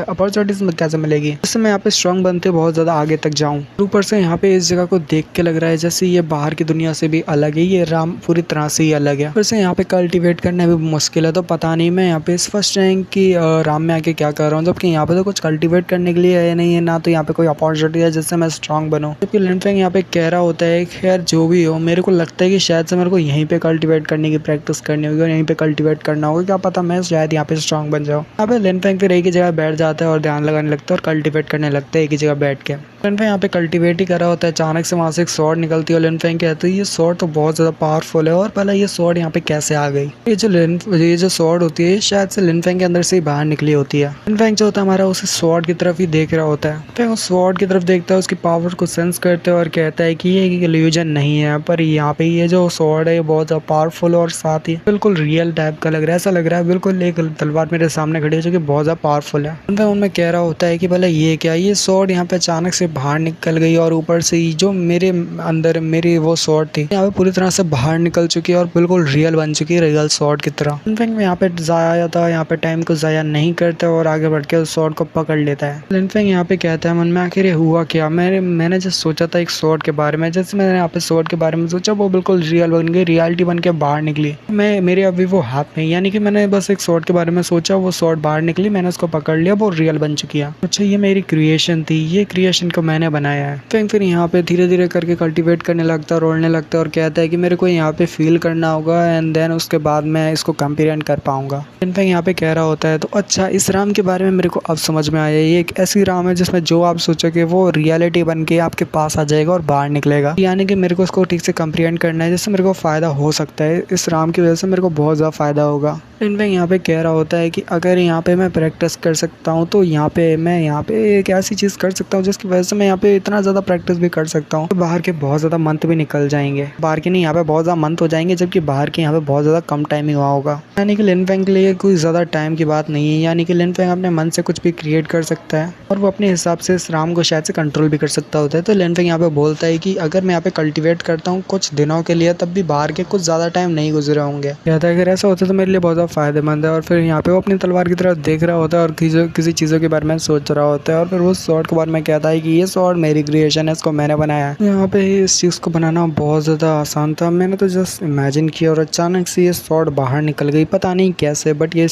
अपॉर्चुनिटीज कैसे मिलेगी जिससे मैं यहाँ पे स्ट्रॉन्ग बनते बहुत ज़्यादा आगे तक जाऊँ। ऊपर से यहाँ पे इस जगह को देख के लग रहा है जैसे ये बाहर की दुनिया से भी अलग है, ये राम पूरी तरह से ही अलग है। ऊपर से यहाँ पे कल्टीवेट करना भी मुश्किल है, तो पता नहीं मैं यहाँ पे इस फर्स्ट रैंक की राम में आके क्या कर रहा हूँ, जबकि यहाँ पे तो कुछ कल्टीवेट करने के लिए है नहीं है, ना तो यहाँ पे कोई अपॉर्चुनिटी है जिससे मैं स्ट्रॉन्ग बनूँ। जबकि लिन फेंग यहाँ पे कह रहा होता है खैर जो भी हो मेरे को लगता है कि शायद से मेरे को यहीं पे कल्टीवेट करने की प्रैक्टिस करनी होगी और यहीं पे कल्टीवेट करना होगा, क्या पता मैं शायद यहाँ पे स्ट्रॉन्ग बन जाऊँ। यहाँ पे लिन फेंग फिर एक ही जगह बैठ जाता है और ध्यान लगाने लगता है और कल्टीवेट करने लगता है एक ही जगह बैठ के। लिन फेंग यहाँ पे कल्टीवेट ही कर रहा होता है, अचानक से वहाँ से एक स्वॉर्ड निकलती है और लिन फेंग कहते हैं ये स्वॉर्ड तो बहुत ज़्यादा पावरफुल है और पहले ये स्वॉर्ड यहाँ पे कैसे आ गई। ये जो स्वॉर्ड होती है शायद से लिन फेंग के अंदर से ही बाहर निकली होती है। लिन फेंग जो होता है हमारा उस स्वॉर्ड की तरफ ही देख रहा होता है, फिर उस स्वॉर्ड की तरफ देखता है, उसकी पावर को सेंस करते हैं और कहता है कि ये इल्यूजन नहीं है, पर यहाँ पे ये जो स्वॉर्ड है ये बहुत ज़्यादा पावरफुल और साथ ही बिल्कुल रियल टाइप का लग रहा है, ऐसा लग रहा है बिल्कुल एक तलवार मेरे सामने खड़ी है जो कि बहुत ज़्यादा पावरफुल है। उनमें कह रहा होता है कि भला ये क्या, ये स्वॉर्ड यहाँ पे अचानक से बाहर निकल गई और ऊपर से जो मेरे अंदर मेरी वो स्वॉर्ड थी यहाँ पे पूरी तरह से बाहर निकल चुकी है और बिल्कुल रियल बन चुकी है, रियल स्वॉर्ड की तरह। लिन में यहाँ पे जाया था, यहाँ पे टाइम को जाया नहीं करता और आगे बढ़ के उस स्वॉर्ड को पकड़ लेता है। लिन फेंग यहाँ पे कहता है मन में आखिर ये हुआ क्या, मैंने जैसे सोचा था एक स्वॉर्ड के बारे में, जैसे मैंने यहाँ पे स्वॉर्ड के बारे में सोचा वो बिल्कुल रियल बन गई, रियलिटी बन के बाहर निकली। मेरे अभी वो हाथ में, यानी कि मैंने बस एक स्वॉर्ड के बारे में सोचा, वो स्वॉर्ड बाहर निकली, मैंने उसको पकड़ लिया, वो रियल बन चुकी है। अच्छा ये मेरी क्रिएशन थी, ये क्रिएशन तो मैंने बनाया है। फिर यहाँ पे धीरे धीरे करके कल्टीवेट करने लगता है और उड़ने लगता है और कहता है कि मेरे को यहाँ पे फील करना होगा एंड देन उसके बाद मैं इसको कंपेरियन कर पाऊंगा। लिनफेंग यहाँ पे कह रहा होता है तो अच्छा, इस राम के बारे में मेरे को अब समझ में आया, ये एक ऐसी राम है जिसमें जो आप सोचोगे वो रियलिटी बन के आपके पास आ जाएगा और बाहर निकलेगा। यानी कि मेरे को इसको ठीक से कंप्रीहेंड करना है जिससे मेरे को फ़ायदा हो सकता है। इस राम की वजह से मेरे को बहुत ज़्यादा फ़ायदा होगा। लिनफेंग यहाँ पे कह रहा होता है कि अगर यहाँ पे मैं प्रैक्टिस कर सकता हूँ तो मैं यहाँ पे एक ऐसी चीज़ कर सकता हूँ जिसकी वजह से मैं यहाँ पे इतना ज़्यादा प्रैक्टिस भी कर सकता हूँ तो बाहर के बहुत ज़्यादा मंथ भी निकल जाएंगे। बाहर के नहीं, यहाँ पे बहुत ज़्यादा मंथ हो जाएंगे, जबकि बाहर के यहाँ पे बहुत ज़्यादा कम टाइम ही हुआ होगा। यानी कि लिनफेंग के लिए कोई ज़्यादा टाइम की बात नहीं है। यानी कि लिनफेंग अपने मन से कुछ भी क्रिएट कर सकता है और वो अपने हिसाब से इस राम को शायद से कंट्रोल भी कर सकता होता है। तो लिनफेंग यहाँ पे बोलता है कि अगर मैं यहाँ पे कल्टिवेट करता हूँ कुछ दिनों के लिए, तब भी बाहर के कुछ ज़्यादा टाइम नहीं गुजरे होंगे। कहता है अगर ऐसा होता तो मेरे लिए बहुत ज़्यादा फायदेमंद है। और फिर यहाँ पे वो अपनी तलवार की तरफ देख रहा होता है और किसी चीज़ों के बारे में सोच रहा होता है। और फिर वो स्वॉर्ड के बारे में कहता है कि ये स्वॉर्ड मेरी क्रिएशन है, इसको मैंने बनाया है। यहाँ पे इस चीज़ को बनाना बहुत ज़्यादा आसान था, मैंने तो जस्ट इमेजिन किया और अचानक से ये स्वॉर्ड बाहर निकल गई, पता नहीं कैसे। बट ये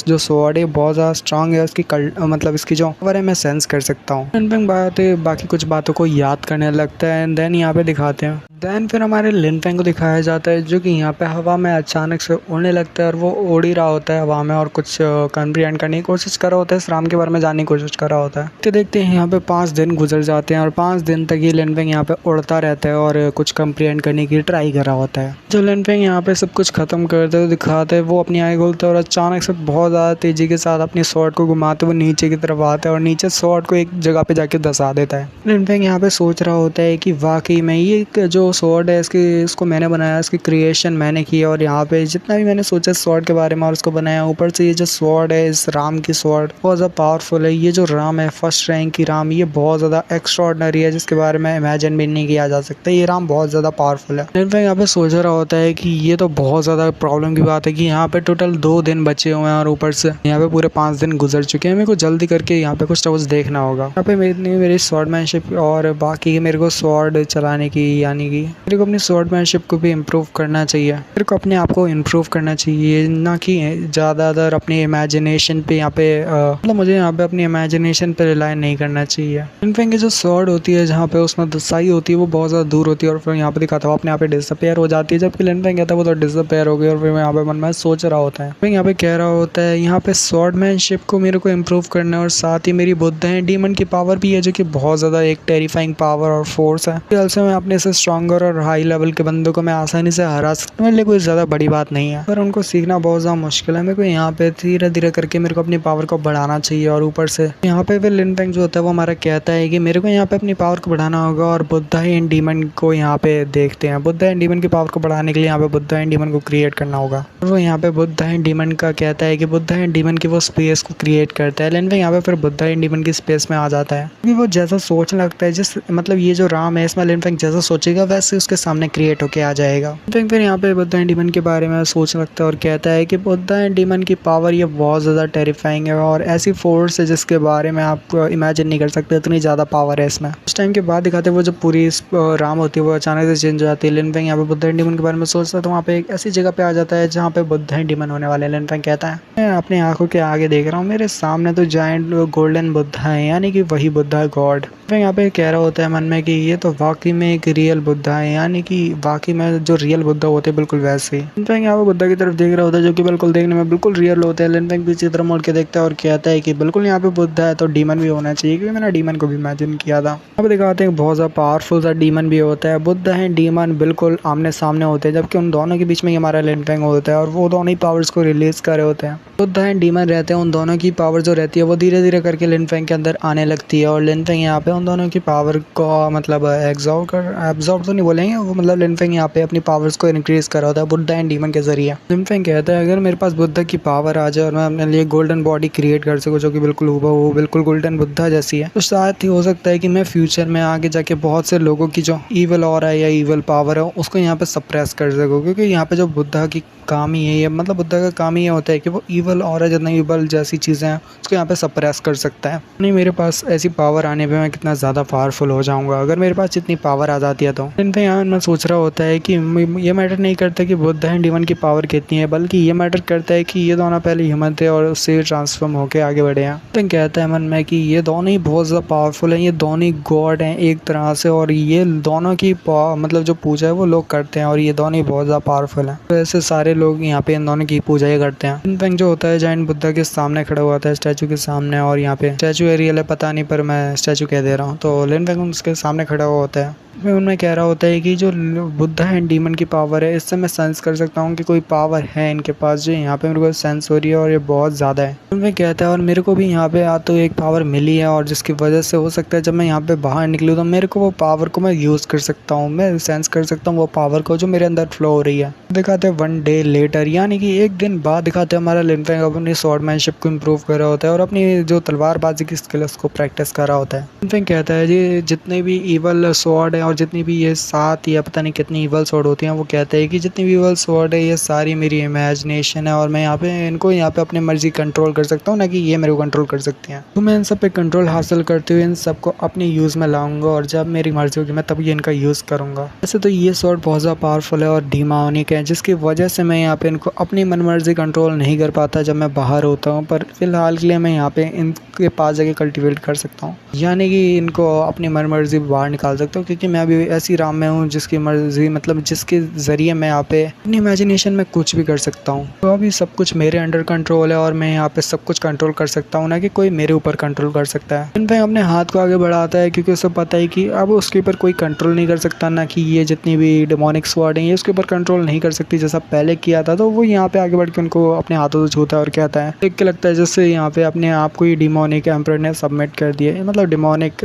जो स्वॉर्ड है बहुत ज़्यादा स्ट्रांग है, उसकी मतलब इसकी जो पावर है मैं सेंस कर सकता हूँ। लिनफेंग बाकी कुछ बातों को याद करने लगता है एंड देन यहाँ पे दिखाते हैं। देन फिर हमारे लिनफेंग को दिखाया जाता है जो कि यहाँ पे हवा में अचानक से उड़ने लगता है और वो उड़ ही रहा होता है हवा में और कुछ कंप्रीहेंड करने की कोशिश कर रहा होता है, इस राम के बारे में जानने की कोशिश कर रहा होता है। तो देखते हैं यहाँ पे 5 दिन गुजर जाते हैं और 5 दिन तक ये लिनफेंग यहाँ पे उड़ता रहता है और कुछ कंप्रीहेंड करने की ट्राई कर रहा होता है। जो लिनफेंग यहाँ पे सब कुछ खत्म करते हुए दिखाते हैं, वो अपनी आँखें खोलता है और अचानक से बहुत ज़्यादा तेजी के साथ अपनी स्वॉर्ड को घुमाते हुए नीचे की तरफ आता है और नीचे स्वॉर्ड को एक जगह पे जाके धंसा देता है। लिनफेंग यहाँ पे सोच रहा होता है कि वाकई में ये जो स्वॉर्ड है इसको मैंने बनाया, इसकी क्रिएशन मैंने की और यहाँ पे जितना भी मैंने सोचा स्वॉर्ड के बारे में और उसको बनाया, ऊपर से ये जो स्वॉर्ड है इस राम की स्वॉर्ड बहुत ज़्यादा पावरफुल है। ये जो राम है फर्स्ट रैंक की राम, ये बहुत ज़्यादा एक्स्ट्राऑर्डिनरी है जिसके बारे में इमेजिन भी नहीं किया जा सकता। ये राम बहुत ज़्यादा पावरफुल है। लिनफेंग यहाँ पे सोच रहा होता है कि ये तो बहुत ज़्यादा प्रॉब्लम की बात है कि यहाँ पे टोटल 2 दिन बचे हुए हैं और ऊपर से यहाँ पे पूरे 5 दिन गुजर चुके हैं। मेरे को जल्दी करके यहाँ पे कुछ टॉस देखना होगा। यहाँ पे मेरी स्वॉर्डमैनशिप और बाकी मेरे को स्वॉर्ड चलाने की, यानी कि मेरे को अपनी स्वॉर्डमैनशिप को भी इम्प्रूव करना चाहिए। मेरे को अपने आप को इम्प्रूव करना चाहिए, ना कि ज़्यादातर अपनी इमेजिनेशन पे यहाँ पे मतलब मुझे यहाँ पे अपनी इमेजिनेशन पे रिलाई नहीं करना चाहिए। लिनफेंग की जो स्वॉर्ड होती है जहाँ पे उसमें दसाई होती है वो बहुत ज़्यादा दूर होती है और फिर यहाँ पे दिखाता है अपने आप पे डिसअपेयर हो जाती है, जबकि लिनफेंग कहता है वो तो डिसअपेयर हो गई। और फिर मैं यहाँ पे मन में सोच रहा होता है, फिर यहाँ पे कह रहा होता है यहाँ पे स्वॉर्डमैनशिप को मेरे को इम्प्रूव करना है और साथ ही मेरी बुद्ध है डीमन की पावर भी है जो कि बहुत ज़्यादा एक टेरिफाइंग पावर और फोर्स है। से मैं अपने से स्ट्रॉन्गर और हाई लेवल के बंदों को मैं आसानी से हरा सकता हूँ, मेरे लिए कोई ज़्यादा बड़ी बात नहीं है, पर उनको सीखना बहुत ज़्यादा मुश्किल है। मेरे को यहाँ पे धीरे धीरे करके मेरे को अपनी पावर को बढ़ाना चाहिए। और ऊपर से यहाँ पे फिर लिनफेंग जो होता है वो हमारा कहता है कि मेरे को यहाँ पे अपनी पावर को बढ़ाना होगा और बुद्धा एंड डीमन को यहाँ पे देखते हैं। बुद्धा एंड डीमन की पावर को बढ़ाने के लिए यहाँ पे बुद्धा एंड डीमन को क्रिएट करना होगा। वो यहाँ पे बुद्धा एंड डीमन का कहता है कि बुद्धा एंड डीमन की वो स्पेस को क्रिएट करता है। लिनफेंग यहाँ पे फिर बुद्धा एंड डीमन की स्पेस में आ जाता है क्योंकि वो जैसा सोचने लगता है, जिस मतलब ये जो राम है इसमें लिनफेंग जैसा सोचेगा वैसे उसके सामने क्रिएट होके आ जाएगा। लिनफेंग फिर यहाँ पे बुद्धा एंड डीमन के बारे में सोचने लगता है और कहता है कि बुद्धा एंड डीमन की पावर ये बहुत ज़्यादा टेरिफाइंग है और ऐसी फोर्स है जिसके बारे में आप इमेजिन नहीं कर सकते, इतनी ज़्यादा पावर है इसमें। उस टाइम के बाद दिखाते वो जो पूरी राम होती है वो अचानक से चेंज हो जाती है। लिनफेंग यहाँ पे बुद्धा एंड डीमन के बारे में सोचता है तो वहाँ पे एक ऐसी जगह पे आ जाता है जहाँ पे बुद्धा एंड डीमन होने वाले हैं। लिनफेंग कहता है मैं अपनी आंखों के आगे देख रहा हूँ, मेरे सामने तो जायंट गोल्डन बुद्धा है, यानी कि वही बुद्धा है गॉड। फिर यहाँ पे कह रहा होता है मन में कि ये तो वाकई में एक रियल बुद्धा है, यानी कि वाकई में जो रियल बुद्धा होते हैं बिल्कुल वैसे ही। लिनफेंग यहाँ पे बुद्धा की तरफ देख रहा होता है जो कि बिल्कुल देखने में बिल्कुल रियल होता है। लिनफेंग पीछे तरफ मुड़ के देखता है और कहता है कि बिल्कुल यहाँ पे बुद्धा है तो डीमन भी होना चाहिए, क्योंकि मैंने डीमन को भी इमेजिन किया था। अब दिखाते हैं बहुत ज़्यादा पावरफुल सा डीमन भी होता है। बुद्धा है डीमन बिल्कुल आमने सामने होते हैं, जबकि उन दोनों के बीच में हमारा लिनफेंग होता है और वो दोनों ही पावर्स को रिलीज कर रहे होते हैं। बुद्धा एंड डीमन रहते हैं, उन दोनों की पावर जो रहती है वो धीरे धीरे करके लिनफेंग के अंदर आने लगती है और लिनफेंग यहाँ पे उन दोनों की पावर को मतलब एब्जॉर्ब तो नहीं बोलेंगे, वो मतलब लिनफेंग यहाँ पे अपनी पावर्स को इंक्रीज कर रहा होता है बुद्धा एंड डीमन के जरिए। लिनफेंग कहता है अगर मेरे पास बुद्धा की पावर आ जाए और मैं अपने लिए गोल्डन बॉडी क्रिएट कर सकूँ जो कि बिल्कुल हूबहू बिल्कुल गोल्डन बुद्धा जैसी है, तो शायद ही हो सकता है कि मैं फ्यूचर में आगे जाके बहुत से लोगों की जो ईवल ऑरा है या ईवल पावर है उसको यहाँ पे सप्रेस कर सकूँ, क्योंकि यहाँ पे जो बुद्धा की काम ही है ये, मतलब बुद्धा का काम ही ये होता है कि वो ईवल ऑरा जितना ईवल जैसी चीज़ें हैं उसको यहाँ पे सप्रेस कर सकता है। नहीं मेरे पास ऐसी पावर आने पे मैं कितना ज़्यादा पावरफुल हो जाऊंगा अगर मेरे पास इतनी पावर आ जाती है। तो लिन यहाँ मैं सोच रहा होता है कि ये मैटर नहीं करता कि बुद्ध एंड डीमन की पावर कितनी है, बल्कि ये मैटर करता है कि ये दोनों पहले ह्यूमन थे और उससे ट्रांसफॉर्म होकर आगे बढ़े हैं। तो कहता है मन में कि ये दोनों ही बहुत ज़्यादा पावरफुल हैं, ये दोनों ही गॉड हैं एक तरह से, और ये दोनों की मतलब जो पूजा है वो लोग करते हैं और ये दोनों ही बहुत ज़्यादा पावरफुल हैं। तो ऐसे सारे लोग यहाँ पे इन दोनों की पूजा ही करते हैं। लिन फेंग जो होता है जायंट बुद्धा के सामने खड़ा हुआ था, स्टैचू के सामने, और यहाँ पे स्टैचू एरियल है पता नहीं पर मैं स्टैचू कह दे रहा हूँ। तो लिन फेंग उसके सामने खड़ा हुआ होता है। मैं उनमें कह रहा होता है कि जो बुद्धा एंड डीमन की पावर है, इससे मैं सेंस कर सकता हूँ कि कोई पावर है इनके पास जो यहाँ पे मेरे को सेंस हो रही है और ये बहुत ज़्यादा है। उनमें कहता है और मेरे को भी यहाँ पे तो एक पावर मिली है और जिसकी वजह से हो सकता है जब मैं यहाँ पे बाहर निकलूँ तो मेरे को वो पावर को मैं यूज़ कर सकता हूँ, मैं सेंस कर सकता हूँ वो पावर को जो मेरे अंदर फ्लो हो रही है। दिखाते हैं 1 डे लेटर, यानी कि एक दिन बाद दिखाते हैं हमारा लिन फेंग अपनी स्वॉर्डमैनशिप को इम्प्रूव कर रहा होता है और अपनी जो तलवारबाजी की स्किल्स को प्रैक्टिस कर रहा होता है। लिन फेंग कहता है जी जितने भी ईवल स्वॉर्ड है और जितनी भी ये 7 या पता नहीं कितनी ईवल स्वॉर्ड होती हैं, वो कहते हैं कि जितनी भी ईवल स्वॉर्ड है ये सारी मेरी इमेजिनेशन है और मैं यहाँ पे इनको यहाँ पे अपनी मर्जी कंट्रोल कर सकता हूँ, ना कि ये मेरे को कंट्रोल कर सकती हैं। तो मैं इन सब पे कंट्रोल हासिल करते हुए इन सबको अपने यूज़ में लाऊंगा और जब मेरी मर्जी होगी मैं तभी इनका यूज़ करूँगा। वैसे तो ये स्वॉर्ड बहुत ज़्यादा पावरफुल है और डीमोनिक है, जिसकी वजह से मैं यहाँ पे इनको अपनी मनमर्जी कंट्रोल नहीं कर पाता जब मैं बाहर होता हूँ, पर फिलहाल के लिए मैं यहाँ पे इनके पास जाके कल्टिवेट कर सकता हूँ, यानी कि इनको अपनी मनमर्जी बाहर निकाल सकता हूँ, क्योंकि मैं अभी ऐसी राम में हूँ जिसकी मर्जी मतलब जिसके ज़रिए मैं यहाँ पे अपनी इमेजिनेशन में कुछ भी कर सकता हूँ। तो अभी सब कुछ मेरे अंडर कंट्रोल है और मैं यहाँ पे सब कुछ कंट्रोल कर सकता हूँ, ना कि कोई मेरे ऊपर कंट्रोल कर सकता है। लिन फेंग अपने हाथ को आगे बढ़ाता है क्योंकि उसे पता है कि अब उसके ऊपर कोई कंट्रोल नहीं कर सकता, ना कि ये जितनी भी डेमोनिक स्वॉर्ड है ये उसके ऊपर कंट्रोल नहीं कर सकती जैसा पहले किया था। तो वो यहाँ पे आगे बढ़ के उनको अपने हाथों से छूता है और कहता है, देख के लगता है जैसे यहाँ पे अपने आप को ही डिमोनिक एम्परर ने सबमिट कर दिया, मतलब डिमोनिक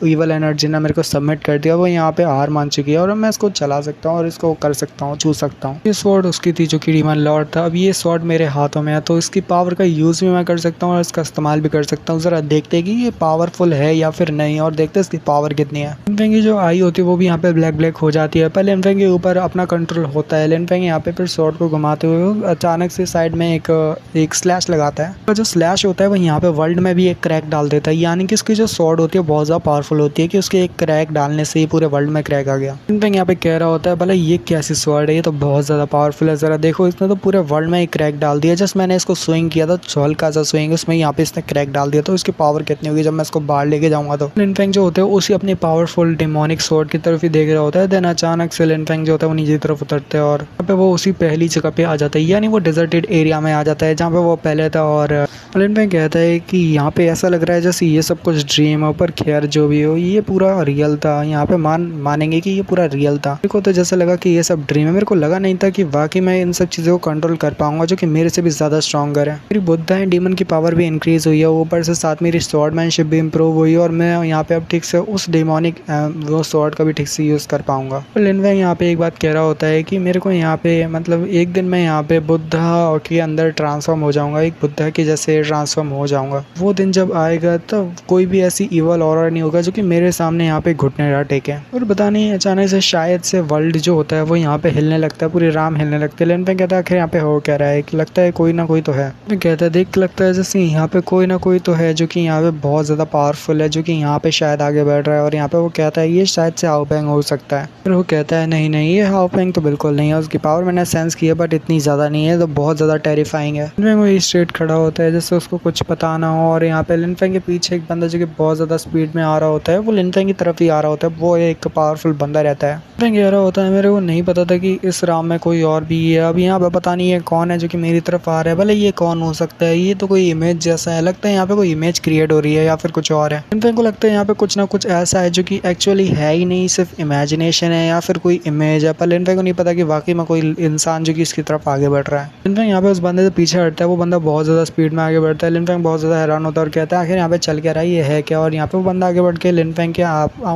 ईवल एनर्जी ने मेरे को सबमिट कर दिया, वो यहाँ पे हार मान चुकी है और मैं इसको चला सकता हूँ और इसको कर सकता हूँ, छू सकता हूँ। ये स्वॉर्ड उसकी थी जो कि डीमन लॉर्ड था, अब ये स्वॉर्ड मेरे हाथों में है तो इसकी पावर का यूज़ भी मैं कर सकता हूँ और इसका इस्तेमाल भी कर सकता हूँ। ज़रा देखते हैं कि ये पावरफुल है या फिर नहीं और देखते हैं इसकी पावर कितनी है। लिन फेंग की जो आई होती है वो भी यहाँ पे ब्लैक ब्लैक हो जाती है, पर लिन फेंग के ऊपर अपना कंट्रोल होता है। लिन फेंग यहाँ पे फिर स्वॉर्ड को घुमाते हुए अचानक से साइड में एक स्लैश लगाता है, तो जो स्लैश होता है वो यहाँ पे वर्ल्ड में भी एक क्रैक डाल देता है, यानी कि उसकी जो स्वॉर्ड होती है बहुत ज़्यादा पावरफुल होती है कि उसके एक क्रैक डालने से ही पूरे वर्ल्ड में क्रैक आ गया। लिन फेंग यहाँ पे कह रहा होता है भला ये कैसी स्वॉर्ड है, ये तो बहुत ज़्यादा पावरफुल है, ज़रा देखो इसने तो पूरे वर्ल्ड में एक क्रैक डाल दिया, जस्ट मैंने इसको स्विंग किया था, हल्का सा स्विंग उसमें यहाँ पे इसने क्रैक डाल दिया, तो इसकी पावर कितनी होगी जब मैं इसको बाहर लेके जाऊंगा। तो लिन फेंग जो होते हैं उसी अपनी पावरफुल डेमोनिक स्वॉर्ड की तरफ ही देख रहा होता है। देन अचानक से लिन फेंग जो होता है वो नीचे की तरफ उतरते हैं और यहाँ पे वो उसी पहली जगह पे आ जाता है, यानी वो डेजर्टेड एरिया में आ जाता है जहाँ पे वो पहले था। और लिन फेंग कहता है कि यहाँ पे ऐसा लग रहा है जैसे ये सब कुछ ड्रीम है, पर खैर जो भी हो ये पूरा रियल था, यहाँ पे मानेंगे कि ये पूरा रियल था। मेरे को तो जैसा लगा कि ये सब ड्रीम है, मेरे को लगा नहीं था कि वाकई मैं इन सब चीज़ों को कंट्रोल कर पाऊंगा जो कि मेरे से भी ज़्यादा स्ट्रॉन्गर है। मेरी बुद्धा एंड डीमन की पावर भी इंक्रीज हुई है, ऊपर से साथ मेरी स्वॉर्डमैनशिप भी इंप्रूव हुई है और मैं यहाँ पे अब ठीक से उस डेमोनिक वो स्वॉर्ड का भी ठीक से यूज़ कर पाऊंगा। लिन फेंग यहाँ पे एक बात कह रहा होता है कि मेरे को यहाँ पे मतलब एक दिन मैं यहाँ पे बुद्धा के अंदर ट्रांसफॉर्म हो जाऊंगा, एक बुद्धा के जैसे ट्रांसफॉर्म हो जाऊंगा। वो दिन जब आएगा तो कोई भी ऐसी ईवल ऑरा नहीं होगा जो कि मेरे सामने यहाँ पे घुटने ना टेके। और पता नहीं अचानक से शायद से वर्ल्ड जो होता है वो यहाँ पे हिलने लगता है, पूरे राम हिलने लगते हैं। लिन फेंग कहता है आखिर यहाँ पे हो क्या रहा है, लगता है कोई ना कोई तो है। कहता है देख लगता है जैसे यहाँ पे कोई ना कोई तो है जो कि यहाँ पे बहुत ज़्यादा पावरफुल है, जो कि यहाँ पे शायद आगे बढ़ रहा है। और यहाँ पे वो कहता है ये शायद से हाओ फेंग हो सकता है, फिर वो कहता है नहीं नहीं ये हाओ फेंग तो बिल्कुल नहीं है, उसकी पावर मैंने सेंस की है बट इतनी ज़्यादा नहीं है, तो बहुत ज़्यादा टेरिफाइंग है। लिन फेंग वही स्ट्रेट खड़ा होता है जैसे उसको कुछ पता ना हो, और यहाँ पे लिन फेंग के पीछे एक बंदा जो कि बहुत ज़्यादा स्पीड में आ रहा होता है, वो लिन फेंग की तरफ ही आ रहा होता है, वो एक पावरफुल बंदा रहता है। लिन फेंग कह रहा होता है मेरे को नहीं पता था कि इस राम में कोई और भी है, अब यहाँ पे पता नहीं है कौन है जो कि मेरी तरफ आ रहा है, भले ये कौन हो सकता है, ये तो कोई इमेज जैसा है, लगता है यहाँ पे कोई इमेज क्रिएट हो रही है या फिर कुछ और है। लिन फेंग को लगता है यहाँ पे कुछ ना कुछ ऐसा है जो कि एक्चुअली है ही नहीं, सिर्फ इमेजिनेशन है या फिर कोई इमेज है, पर लिन फेंग को नहीं पता कि वाकई में कोई इंसान जो कि इसकी तरफ आगे बढ़ रहा है। लिन फेंग यहाँ पे उस बंदे से पीछे हटता है, वो बंदा बहुत ज़्यादा स्पीड में आगे बढ़ता है। लिन फेंग बहुत ज़्यादा हैरान होता है और कहता है आखिर यहाँ पे चल क्या रहा है, ये है क्या। और यहाँ पे वो बंदा आगे बढ़ के लिन फेंग के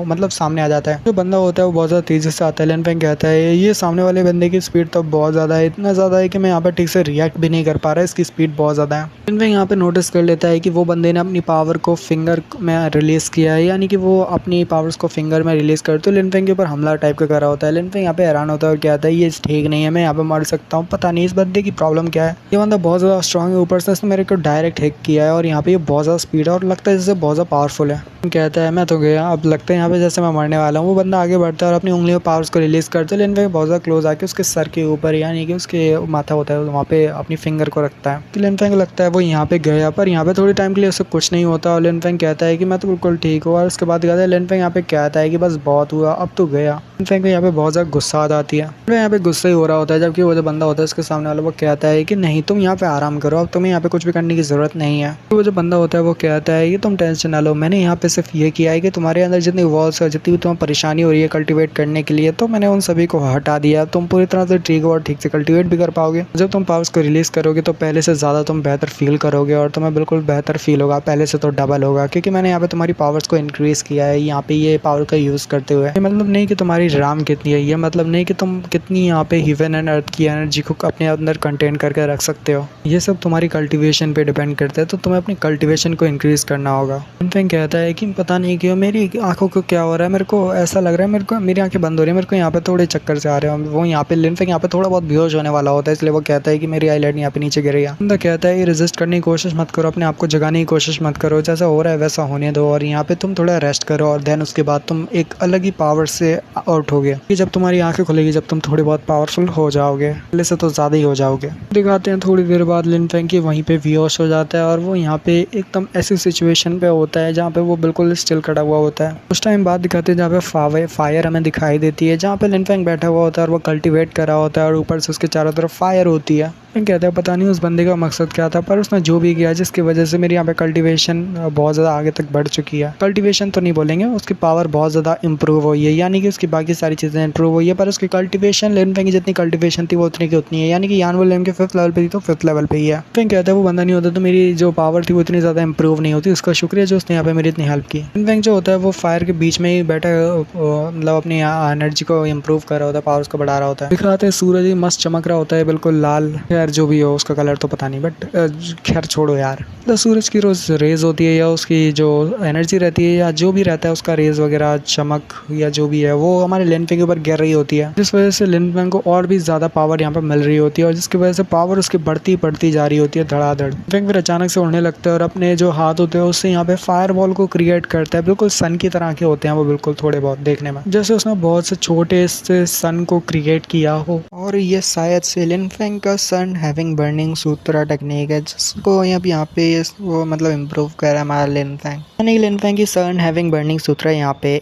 मतलब सामने आ जाता है। जो बंदा होता है वो बहुत ज़्यादा तेज़ी से आता है। लिन फेंग कहता है ये सामने वाले बंदे की स्पीड तो बहुत ज़्यादा है, इतना ज़्यादा है कि मैं यहाँ पर ठीक से रिएक्ट भी नहीं कर पा रहा, इसकी स्पीड बहुत ज़्यादा है। लिन फेंग यहाँ पे नोटिस कर लेता है कि वो बंदे ने अपनी पावर को फिंगर में रिलीज़ किया है, यानी कि वो अपनी पावर्स को फिंगर में रिलीज़ कर तो लिन फेंग के ऊपर हमला टाइप का कर रहा होता है। लिन फेंग यहाँ पे हैरान होता है और कहता है ये ठीक नहीं है, मैं यहाँ पे मर सकता हूँ, पता नहीं इस बंदे की प्रॉब्लम क्या है, ये बंदा बहुत ज़्यादा स्ट्रॉन्ग है, ऊपर से इसने मेरे को डायरेक्ट हिट किया है और यहाँ पे ये बहुत ज़्यादा स्पीड है और लगता है जैसे बहुत ज़्यादा पावरफुल है। कहता है मैं तो गया, अब लगता है यहाँ पे जैसे मैं मरने वाला हूँ। वो बंदा आगे आगे बढ़ता है और अपनी उंगलियों पावर्स को रिलीज करता है। लिनफेंग बहुत ज़्यादा क्लोज आके उसके सर के ऊपर यानी कि उसके माथा होता है वहाँ पे अपनी फिंगर को रखता है। कि लिनफेंग को लगता है वो यहाँ पे गया, पर यहाँ पे थोड़ी टाइम के लिए उससे कुछ नहीं होता और लिनफेंग कहता है कि मैं तो बिल्कुल ठीक हूँ। और उसके बाद कहता है लिनफेंग यहाँ पे कहता है कि बस बहुत हुआ, अब तो गया। लिनफेंग को यहाँ पे बहुत ज़्यादा गुस्सा आ जाती है। वो यहाँ पे गुस्सा ही हो रहा होता है, जबकि वो जो बंदा होता है उसके सामने वाला वो कहता है कि नहीं तुम यहाँ पे आराम करो, अब तुम्हें यहाँ पे कुछ भी करने की जरूरत नहीं है। वो जो बंदा होता है वो कहता है कि तुम टेंशन ना लो, मैंने यहाँ पे सिर्फ ये किया है कि तुम्हारे अंदर जितनी वॉल्स है, जितनी भी तुम्हें परेशानी हो रही है कल्टीवेट करने के लिए, तो मैंने उन सभी को हटा दिया। तुम पूरी तरह से ठीक हो और ठीक से कल्टीवेट भी कर पाओगे। जब तुम पावर्स को रिलीज करोगे तो पहले से ज़्यादा तुम बेहतर फील करोगे और तुम्हें बिल्कुल बेहतर फील होगा, पहले से तो डबल होगा, क्योंकि मैंने यहाँ पे तुम्हारी पावर्स को इंक्रीज़ किया है यहाँ पे ये पावर का यूज़ करते हुए। ये मतलब नहीं कि तुम्हारी रैम कितनी है, ये मतलब नहीं कि तुम कितनी यहाँ पे हेवन एंड अर्थ की एनर्जी को अपने अंदर कंटेन करके रख सकते हो। ये सब तुम्हारी कल्टीवेशन पे डिपेंड करता है, तो तुम्हें अपनी कल्टीवेशन को इंक्रीज़ करना होगा। लिनफेंग कहता है कि पता नहीं क्यों मेरी आंखों को क्या हो रहा है, मेरे को ऐसा लग रहा है मेरे को मेरी आंखें बंद हो रही है, मेरे को यहाँ पे थोड़े चक्कर से आ रहे हैं। वो यहाँ पे लिनफेंग यहाँ पे थोड़ा बहुत बेहोश होने वाला होता है, इसलिए वो कहता है कि मेरी आईलाइट यहाँ पे नीचे गिर गया। बंदा कहता है कि रेजिस्ट करने की कोशिश मत करो, अपने आप को जगाने की कोशिश मत करो, जैसा हो रहा है वैसा होने दो और यहाँ पे तुम थोड़ा रेस्ट करो और देन उसके बाद तुम एक अलग ही पावर से आउट होगे। जब तुम्हारी आंखें खुलेगी, जब तुम थोड़ी बहुत पावरफुल हो जाओगे, पहले से तो ज़्यादा ही हो जाओगे। दिखाते हैं थोड़ी देर बाद लिनफेंग की वहीं पे बेहोश हो जाता है और वो यहाँ पे एकदम ऐसी सिचुएशन पे होता है जहाँ पे वो बिल्कुल स्टिल खड़ा हुआ होता है। कुछ टाइम बाद दिखाते हैं जहाँ पे फायर हमें दिखाई देती है, जहाँ पे लिनफेंग बैठा हुआ होता है और वो कल्टीवेट कर रहा होता है और ऊपर से उसके चारों तरफ फायर होती है। कहता है पता नहीं उस बंदे का मकसद क्या था, पर उसने जो भी किया जिसकी वजह से मेरी यहाँ पे कल्टीवेशन बहुत ज़्यादा आगे तक बढ़ चुकी है। कल्टीवेशन तो नहीं बोलेंगे, उसकी पावर बहुत ज़्यादा इंप्रूव हुई है, यानी कि उसकी बाकी सारी चीज़ें इंप्रूव हुई है, पर उसकी कल्टीवेशन लिनफेंग की जितनी कल्टीवेशन थी वो उतनी की उतनी है, यानी कि यान वो लेम के 5th लेवल पे थी तो 5th लेवल पे ही है। लिनफेंग कहता है वो बंदा नहीं होता तो मेरी जो पावर थी वो इतनी ज़्यादा इंप्रूव नहीं होती, उसका शुक्रिया जो उसने यहाँ पे मेरी इतनी हेल्प की। लिनफेंग जो होता है वो फायर के बीच में ही बैठा मतलब अपनी एनर्जी को इंप्रूव कर रहा होता है, पावर्स को बढ़ा रहा होता है। दिख रहा था सूरज ही मस्त चमक रहा होता है, बिल्कुल लाल, खैर जो भी हो उसका कलर तो पता नहीं, बट खैर छोड़ो यार। तो सूरज की रोज रेज होती है या उसकी जो एनर्जी रहती है या जो भी रहता है उसका रेज वगैरह चमक या जो भी है वो हमारे लिनफेंग के ऊपर गिर रही होती है, जिस वजह से लिनफेंग को और भी ज़्यादा पावर यहाँ पे मिल रही होती है और जिसकी वजह से पावर उसकी बढ़ती जा रही होती है धड़ाधड़। लिनफेंग फिर अचानक से उड़ने लगता है और अपने जो हाथ होते हैं उससे यहाँ पे फायर बॉल को क्रिएट करता है, बिल्कुल सन की तरह के होते हैं वो, बिल्कुल थोड़े बहुत देखने में जैसे उसने बहुत से छोटे से सन को क्रिएट किया हो। और ये शायद से लिनफेंग का सन हैविंग बर्निंग सूत्रा टेक्निक है, जिसको यहाँ पे वो मतलब इम्प्रूव कर रहा है हमारा लिनफेंग। यानी लिनफेंग की सन हैविंग बर्निंग सूत्रा यहाँ पे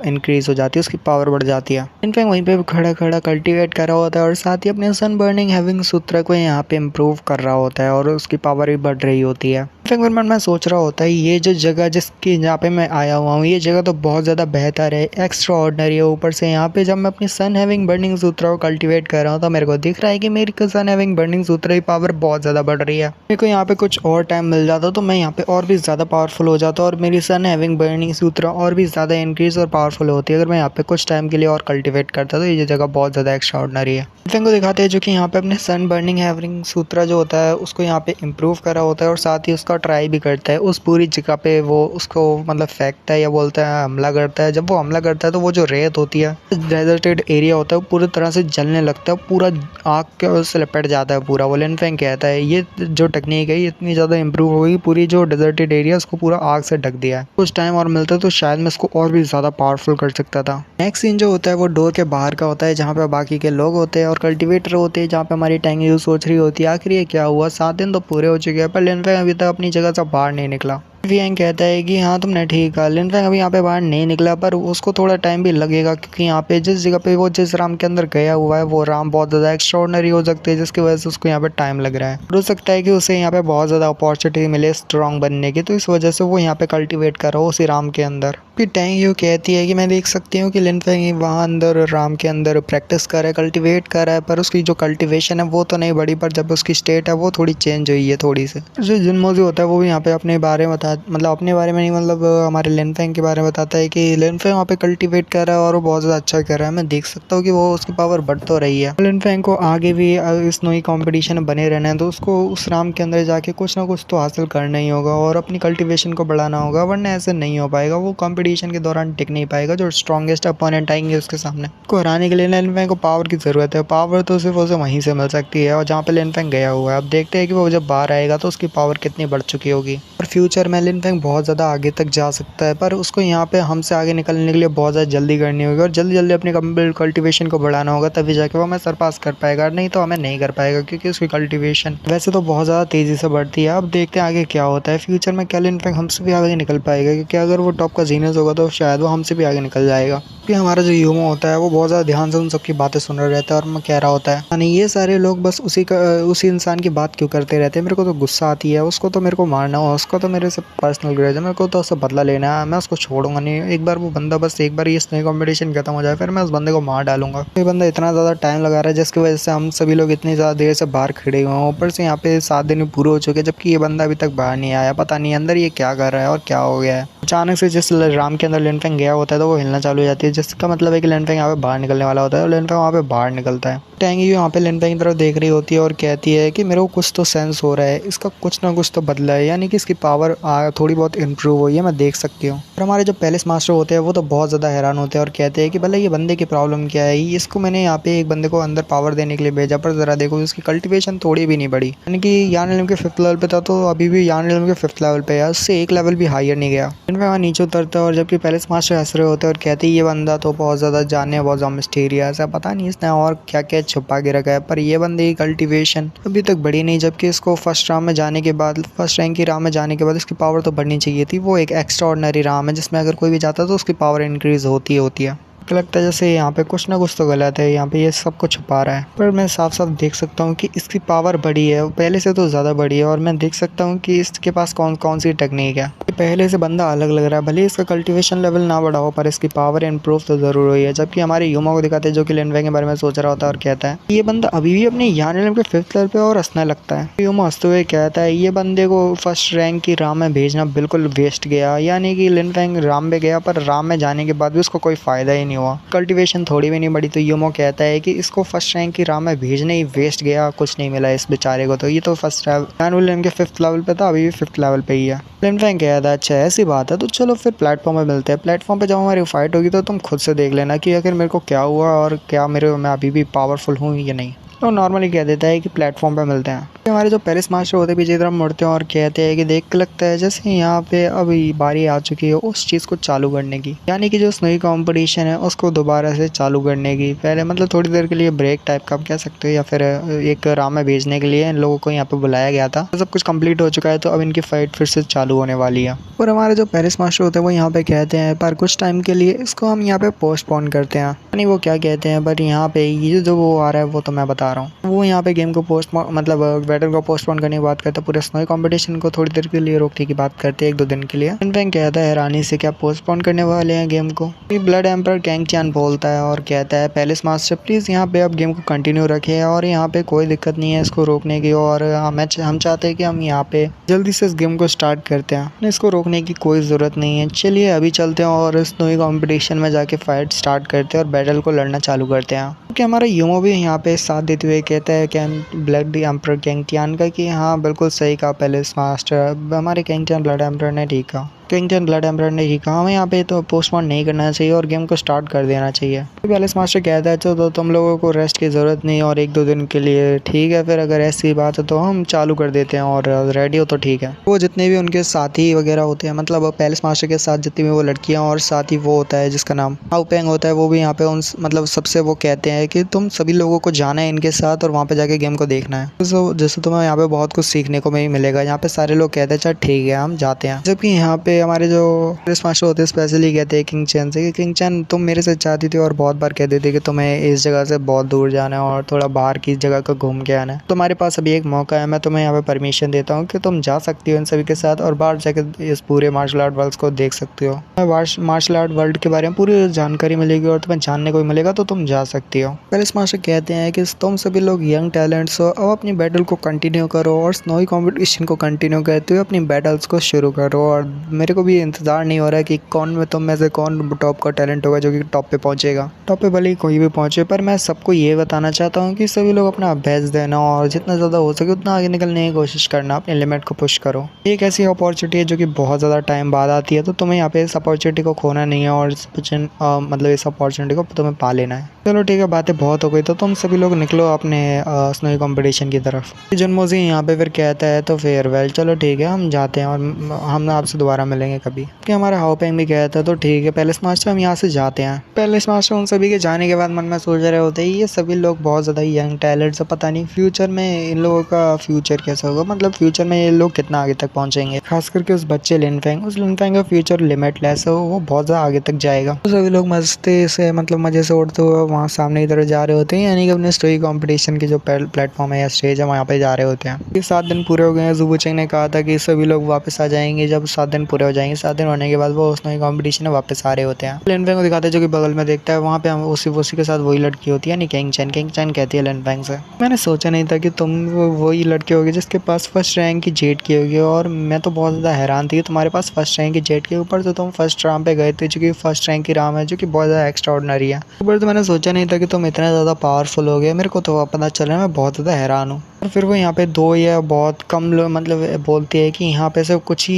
इंक्रीज हो जाती है, उसकी पावर बढ़ जाती है। लिनफेंग वहीं पे खड़ा कल्टीवेट कर रहा होता है और साथ ही अपने सन बर्निंग हैविंग सूत्रा को यहाँ पे इम्प्रूव कर रहा होता है और उसकी पावर भी बढ़ रही होती है। लिनफेंग मन में सोच रहा होता है ये जो जगह जिसकी जहाँ पे मैं आया हुआ हूँ ये जगह तो बहुत ज़्यादा बेहतर है, एक्स्ट्रा ऑर्डिनरी है। ऊपर से यहाँ पे जब मैं अपनी सन हैविंग बर्निंग सूत्रा को कल्टीवेट कर रहा हूँ तो मेरे को दिख रहा है कि मेरी सन हैविंग बर्निंग सूत्रा की पावर बहुत ज़्यादा बढ़ रही है। मेरे को यहाँ पे कुछ और टाइम मिल जाता तो मैं यहाँ पे और भी ज़्यादा पावरफुल हो जाता और मेरी सन हैविंग बर्निंग सूत्रा और भी ज़्यादा इंक्रीज और पावरफुल होती है अगर मैं यहाँ पे कुछ टाइम के लिए और कल्टीवेट करता तो ये जगह बहुत ज़्यादा एक्स्ट्रा ऑर्डिनरी है। लिनफेंग को दिखाते हैं जो कि यहाँ पे अपने सन बर्निंग हैविंग सूत्रा जो होता है उसको यहाँ पे इम्प्रूव करा होता है और साथ ही उसका ट्राई भी करता है उस पूरी जगह पे। वो उसको मतलब फेंकता है या बोलता है हमला करता है। जब वो हमला करता है तो वो जो रेत होती है, डेजर्टेड एरिया होता है, वो पूरी तरह से जलने लगता है, पूरा आग के से लपेट जाता है पूरा। वो लिनफेंग कहता है ये जो टेक्निक है ये इतनी ज़्यादा इंप्रूव हो गई, पूरी जो डेजर्टेड एरिया उसको पूरा आग से ढक दिया है। कुछ टाइम और मिलता तो शायद मैं इसको और भी ज़्यादा पावरफुल कर सकता था। नेक्स्ट सीन जो होता है वो डोर के बाहर का होता है जहाँ पे बाकी के लोग होते हैं और कल्टीवेटर होते हैं, जहाँ पे हमारी टेंगयू सोच रही होती है आखिर ये क्या हुआ, 7 दिन तो पूरे हो चुके हैं पर लिनफेंग अभी तक अपनी जगह से बाहर नहीं निकला। वियांग कहता है कि हाँ तुमने ठीक कहा, लिनफेंग अभी यहाँ पे बाहर नहीं निकला पर उसको थोड़ा टाइम भी लगेगा क्योंकि यहाँ पे जिस जगह पे वो जिस राम के अंदर गया हुआ है वो राम बहुत ज़्यादा एक्स्ट्राऑर्डिनरी हो सकते हैं, जिसकी वजह से उसको यहाँ पे टाइम लग रहा है। हो सकता है कि उसे यहाँ पे बहुत ज़्यादा अपॉर्चुनिटी मिले स्ट्रॉन्ग बनने की, तो इस वजह से वो यहाँ पे कल्टिवेट कर रहा हो उसी राम के अंदर। फिर टेंगयू कहती है कि मैं देख सकती हूँ कि लिनफेंग वहाँ अंदर राम के अंदर प्रैक्टिस कर रहा है, कल्टिवेट कर रहा है, पर उसकी जो कल्टिवेशन है वो तो नहीं बढ़ी, पर जब उसकी स्टेट है वो थोड़ी चेंज हुई है थोड़ी सी। जो जिनमोजी होता है वो भी यहाँ पे अपने बारे में अपने बारे में नहीं मतलब हमारे लिनफेंग के बारे में बताता है कि लिनफेंग वहाँ पे कल्टीवेट कर रहा है और वो बहुत ज़्यादा अच्छा कर रहा है। मैं देख सकता हूँ कि वो उसकी पावर बढ़ तो रही है। लिनफेंग को आगे भी इस नई कंपटीशन में बने रहना है तो उसको उस राम के अंदर जाके कुछ ना कुछ तो हासिल करना ही होगा और अपनी कल्टीवेशन को बढ़ाना होगा, वरना ऐसे नहीं हो पाएगा। वो कंपटीशन के दौरान टिक नहीं पाएगा। जो स्ट्रॉन्गेस्ट अपोनेंट आएंगे उसके सामने को हराने के लिए लिनफेंग को पावर की ज़रूरत है। पावर तो सिर्फ उसे वहीं से मिल सकती है और जहाँ पे लिनफेंग गया हुआ है। अब देखते हैं कि वो जब बाहर आएगा तो उसकी पावर कितनी बढ़ चुकी होगी और फ्यूचर में लिन फेंग बहुत ज़्यादा आगे तक जा सकता है, पर उसको यहाँ पे हमसे आगे निकलने के लिए बहुत ज़्यादा जल्दी करनी होगी और जल्दी जल्दी अपनी कल्टीवेशन को बढ़ाना होगा, तभी जाके वो हमें सरपास कर पाएगा, नहीं तो हमें नहीं कर पाएगा क्योंकि उसकी कल्टीवेशन वैसे तो बहुत ज़्यादा तेज़ी से बढ़ती है। अब देखते हैं आगे क्या होता है फ्यूचर में, क्या लिन फेंग हमसे भी आगे निकल पाएगा, क्योंकि अगर वो टॉप का जीनियस होगा तो शायद वो हमसे भी आगे निकल जाएगा। कि हमारा जो यूमो होता है वो बहुत ज़्यादा ध्यान से उन सबकी बातें सुन रहा रहता है और मैं कह रहा होता है यानी ये सारे लोग बस उसी इंसान की बात क्यों करते रहते हैं, मेरे को तो गुस्सा आती है, उसको तो मेरे को मारना हो, उसको तो मेरे से पर्सनल ग्रज है, मेरे को तो उससे बदला लेना है, मैं उसको छोड़ूंगा नहीं। एक बार वो बंदा बस एक बार ये स्नेक कॉम्पिटिशन खत्म हो जाए फिर मैं उस बंदे को मार डालूंगा। ये बंदा इतना ज़्यादा टाइम लगा रहा है जिसकी वजह से हम सभी लोग इतनी ज़्यादा देर से बाहर खड़े हुए हैं, ऊपर से यहाँ पे 7 दिन पूरे हो चुके हैं जबकि ये बंदा अभी तक बाहर नहीं आया। पता नहीं अंदर ये क्या कर रहा है और क्या हो गया है। अचानक से जिस राम के अंदर लिन फेंग गया होता है तो वो हिलना चालू हो जाती है, जिसका मतलब है कि लिन फेंग यहाँ पे बाहर निकलने वाला होता है और लिन फेंग वहाँ पे बाहर निकलता है। टैंगी यहाँ पे लिन फेंग की तरफ देख रही होती है और कहती है कि मेरे को कुछ तो सेंस हो रहा है, इसका कुछ ना कुछ तो बदला है, यानी कि इसकी पावर थोड़ी बहुत इंप्रूव हुई है, मैं देख सकती हूँ। और हमारे जो पैलेस मास्टर होते हैं वो तो बहुत ज़्यादा हैरान होते हैं और कहते हैं कि भले ये बंदे की प्रॉब्लम क्या है, इसको मैंने यहाँ पे एक बंदे को अंदर पावर देने के लिए भेजा पर ज़रा देखो इसकी कल्टिवेशन थोड़ी भी नहीं बढ़ी, यानी कि यान इल्म के 5th लेवल पे था तो अभी भी यान इल्म के 5th लेवल पे है, उससे एक लेवल भी हायर नहीं गया। इनमें वहाँ नीचे उतरता है और जबकि पैलेस मास्टर हंस रहे होते हैं और कहते हैं ये बंदा तो बहुत ज़्यादा जानने बहुत ज़्यादा मिस्टीरियस है, पता नहीं इसने और क्या क्या छुपा के रखा है, पर ये बंदे की कल्टिवेशन अभी तक बढ़ी नहीं, जबकि इसको फर्स्ट रैंक की राह में जाने के बाद इसकी पावर तो बढ़नी चाहिए थी। वो एक एक्स्ट्रा ऑर्डिनरी राम है जिसमें अगर कोई भी जाता तो उसकी पावर इंक्रीज होती है। लगता है जैसे यहाँ पे कुछ ना कुछ तो गलत है, यहाँ पे ये सब कुछ छुपा रहा है, पर मैं साफ साफ देख सकता हूँ कि इसकी पावर बढ़ी है, पहले से तो ज़्यादा बढ़ी है और मैं देख सकता हूँ कि इसके पास कौन कौन सी टेक्निक है। पहले से बंदा अलग लग रहा है, भले इसका कल्टीवेशन लेवल ना बढ़ा हो पर इसकी पावर इंप्रूव तो ज़रूर हुई है। जबकि हमारे यूमा को दिखाते हैं जो कि लिन फेंग के बारे में सोच रहा होता है और कहता है ये बंदा अभी भी अपने यान इल्म के 5th लेवल पे और हंसने लगता है। यूमा हंसते हुए कहता है ये बंदे को फर्स्ट रैंक की राह में भेजना बिल्कुल वेस्ट गया, यानी कि लिन फेंग राम में गया पर राम में जाने के बाद भी उसको कोई फ़ायदा ही नहीं हुआ, कल्टीवेशन थोड़ी भी नहीं बढ़ी। तो यूमो कहता है कि इसको फर्स्ट रैंक की राह में भेजने ही वेस्ट गया, कुछ नहीं मिला इस बेचारे को, तो ये तो फर्स्ट यान के 5th लेवल पे था, अभी भी 5th लेवल पे ही है। लिन फेंग कहता है अच्छा ऐसी बात है तो चलो फिर प्लेटफॉर्म पे मिलते हैं, प्लेटफॉर्म पे जब हमारी फाइट होगी तो तुम खुद से देख लेना कि आखिर मेरे को क्या हुआ और क्या मैं अभी भी पावरफुल हूँ या नहीं। तो नॉर्मली कह देता है कि प्लेटफॉर्म पे मिलते हैं। हमारे जो पैलेस मास्टर होते हैं पीछे तरफ मुड़ते हैं और कहते हैं कि देख के लगता है जैसे यहाँ पे अभी बारी आ चुकी है उस चीज़ को चालू करने की, यानी कि जो स्नोई कंपटीशन है उसको दोबारा से चालू करने की। पहले मतलब थोड़ी देर के लिए ब्रेक टाइप का आप कह सकते हो या फिर एक राह में भेजने के लिए इन लोगों को यहाँ पे बुलाया गया था। सब कुछ कंप्लीट हो चुका है तो अब इनकी फाइट फिर से चालू होने वाली है। और हमारे जो पैलेस मास्टर होते हैं वो यहाँ पे कहते हैं पर कुछ टाइम के लिए इसको हम यहाँ पे पोस्टपोन करते हैं, यानी वो क्या कहते हैं बट यहाँ पे ये जो वो आ रहा है वो तो मैं बता रहा हूँ। वो यहाँ पे गेम को बैटल को पोस्टपोन करने की बात करते हैं, पूरे स्नोई कंपटीशन को थोड़ी देर के लिए रोकने की बात करते हैं, 1-2 दिन के लिए। लिन फेंग कहता है हैरानी से क्या पोस्टपोन करने वाले हैं गेम को। ब्लड एम्पर कैंग चैन बोलता है और कहता है पैलेस मास्टर प्लीज़ यहाँ पे आप गेम को कंटिन्यू रखें और यहाँ पे कोई दिक्कत नहीं है इसको रोकने की, और हम चाहते हैं कि हम यहाँ पे जल्दी से इस गेम को स्टार्ट करते हैं, इसको रोकने की कोई ज़रूरत नहीं है। चलिए अभी चलते हैं और स्नोई कंपटीशन में जाके फाइट स्टार्ट करते हैं और बैटल को लड़ना चालू करते हैं। क्योंकि हमारा यूमो भी यहाँ पे साथ देते हुए कहता है ब्लड एम्पर कैंग चैन का कि हाँ बिल्कुल सही कहा पैलेस मास्टर, हमारे कैंग चैन ब्लड एम्पर ने ठीक कहा, किंगटन ब्लड एम्पर ने ही कहा हमें यहाँ पे तो पोस्टपोन नहीं करना चाहिए और गेम को स्टार्ट कर देना चाहिए। पैलेस मास्टर कहता है तो तुम लोगों को रेस्ट की ज़रूरत नहीं और 1-2 दिन के लिए ठीक है, फिर अगर ऐसी बात है तो हम चालू कर देते हैं और रेडी हो तो ठीक है। वो जितने भी उनके साथी वगैरह होते हैं, मतलब पैलेस मास्टर के साथ जितनी भी वो लड़कियाँ और साथी वो होता है जिसका नाम हाउपेंग होता है, वो भी यहाँ पे उन मतलब सबसे वो कहते हैं कि तुम सभी लोगों को जाना है इनके साथ और वहाँ पे जाके गेम को देखना है, तो जैसे तुम्हें यहाँ पे बहुत कुछ सीखने को भी मिलेगा। यहाँ पे सारे लोग कहते हैं चल ठीक है हम जाते हैं। जबकि यहाँ पे हमारे जो पैलेस मास्टर होते हैं स्पेशली कहते हैं किंग चैन से कि किंग चैन तुम मेरे से चाहती थी और बहुत बार कहते थे कि तुम्हें इस जगह से बहुत दूर जाना है और थोड़ा बाहर की जगह को घूम के आना है, तुम्हारे पास अभी एक मौका है, मैं तुम्हें यहाँ पे परमिशन देता हूँ कि तुम जा सकती हो इन सभी के साथ और बाहर जाकर इस पूरे मार्शल आर्ट वर्ल्ड को देख सकती हो। मार्शल आर्ट वर्ल्ड के बारे में पूरी जानकारी मिलेगी और तुम्हें जानने को भी मिलेगा तो तुम जा सकती हो। पैलेस मास्टर कहते हैं कि तुम सभी लोग यंग टैलेंट्स हो, अब अपनी बैटल को कंटिन्यू करो और स्नोई कॉम्पिटिशन को कंटिन्यू करते हुए अपनी बैटल्स को शुरू करो और मेरे को भी इंतज़ार नहीं हो रहा है कि कौन में तुम में से कौन टॉप का टैलेंट होगा जो कि टॉप पे पहुंचेगा। टॉप पे भले ही कोई भी पहुंचे, पर मैं सबको ये बताना चाहता हूँ कि सभी लोग अपना बेस्ट देना और जितना ज़्यादा हो सके उतना आगे निकलने की कोशिश करना, अपने लिमिट को पुश करो। एक ऐसी अपॉर्चुनिटी है जो कि बहुत ज़्यादा टाइम बाद आती है, तो तुम्हें यहाँ पे इस अपॉर्चुनिटी को खोना नहीं है और मतलब इस अपॉर्चुनिटी को तुम्हें पा लेना है। चलो ठीक है, बातें बहुत हो गई, तो तुम सभी लोग निकलो अपने स्नोई कंपटीशन की तरफ। जन्मोजी यहाँ पे फिर कहता है तो फेयरवेल, चलो ठीक है हम जाते हैं और हम आपसे दोबारा मिलेंगे कभी। कि हमारा हाओपेंग भी कहता है तो ठीक है पैलेस मास्टर हम यहाँ से जाते हैं। पैलेस मास्टर उन सभी के जाने के बाद मन में सोच रहे होते हैं ये सभी लोग बहुत ज़्यादा यंग टैलेंट्स है, पता नहीं फ्यूचर में इन लोगों का फ्यूचर कैसा होगा, मतलब फ्यूचर में ये लोग कितना आगे तक पहुँचेंगे। खास करके उस बच्चे लिनफेंग, उस लिनफेंग का फ्यूचर लिमिटलेस है, वो बहुत ज़्यादा आगे तक जाएगा। तो सभी लोग मस्ती से मतलब मज़े से उड़ते हुए वहाँ सामने की तरफ जा रहे होते हैं, यानी कि अपने स्टोरी कॉम्पिटिशन की जो प्लेटफॉर्म है या स्टेज है वहाँ पे जा रहे होते हैं। ये 7 दिन पूरे हो गए हैं। ज़ुबुचेंग ने कहा था कि सभी लोग वापस आ जाएंगे जब 7 दिन पूरे हो जाएंगे। 7 दिन होने के बाद वो स्नोई कॉम्पिटिशन में वापस आ रहे होते हैं। लिनफेंग को दिखाते हैं जो कि बगल में देखता है, वहाँ पे हम उसी के साथ वही लड़की होती है, यानी किंग चैन कहती है लिनफेंग से, मैंने सोचा नहीं था कि तुम वही लड़के होगे जिसके पास फर्स्ट रैंक की जेट की होगी, और मैं तो बहुत ज़्यादा हैरान थी कि तुम्हारे पास फर्स्ट रैंक की जेट के ऊपर तो तुम फर्स्ट राम पे गए थे जो कि फर्स्ट रैंक की राम है, जो कि बहुत ज़्यादा एक्स्ट्रा ऑर्डिनरी है। ऊपर तो मैंने सोचा नहीं था कि तुम इतना ज़्यादा पावरफुल हो गए, मेरे को तो पता चला, मैं बहुत ज़्यादा हैरान हूँ। और फिर वो यहाँ पे 2 या बहुत कम लोग मतलब बोलती है कि यहाँ पे सिर्फ कुछ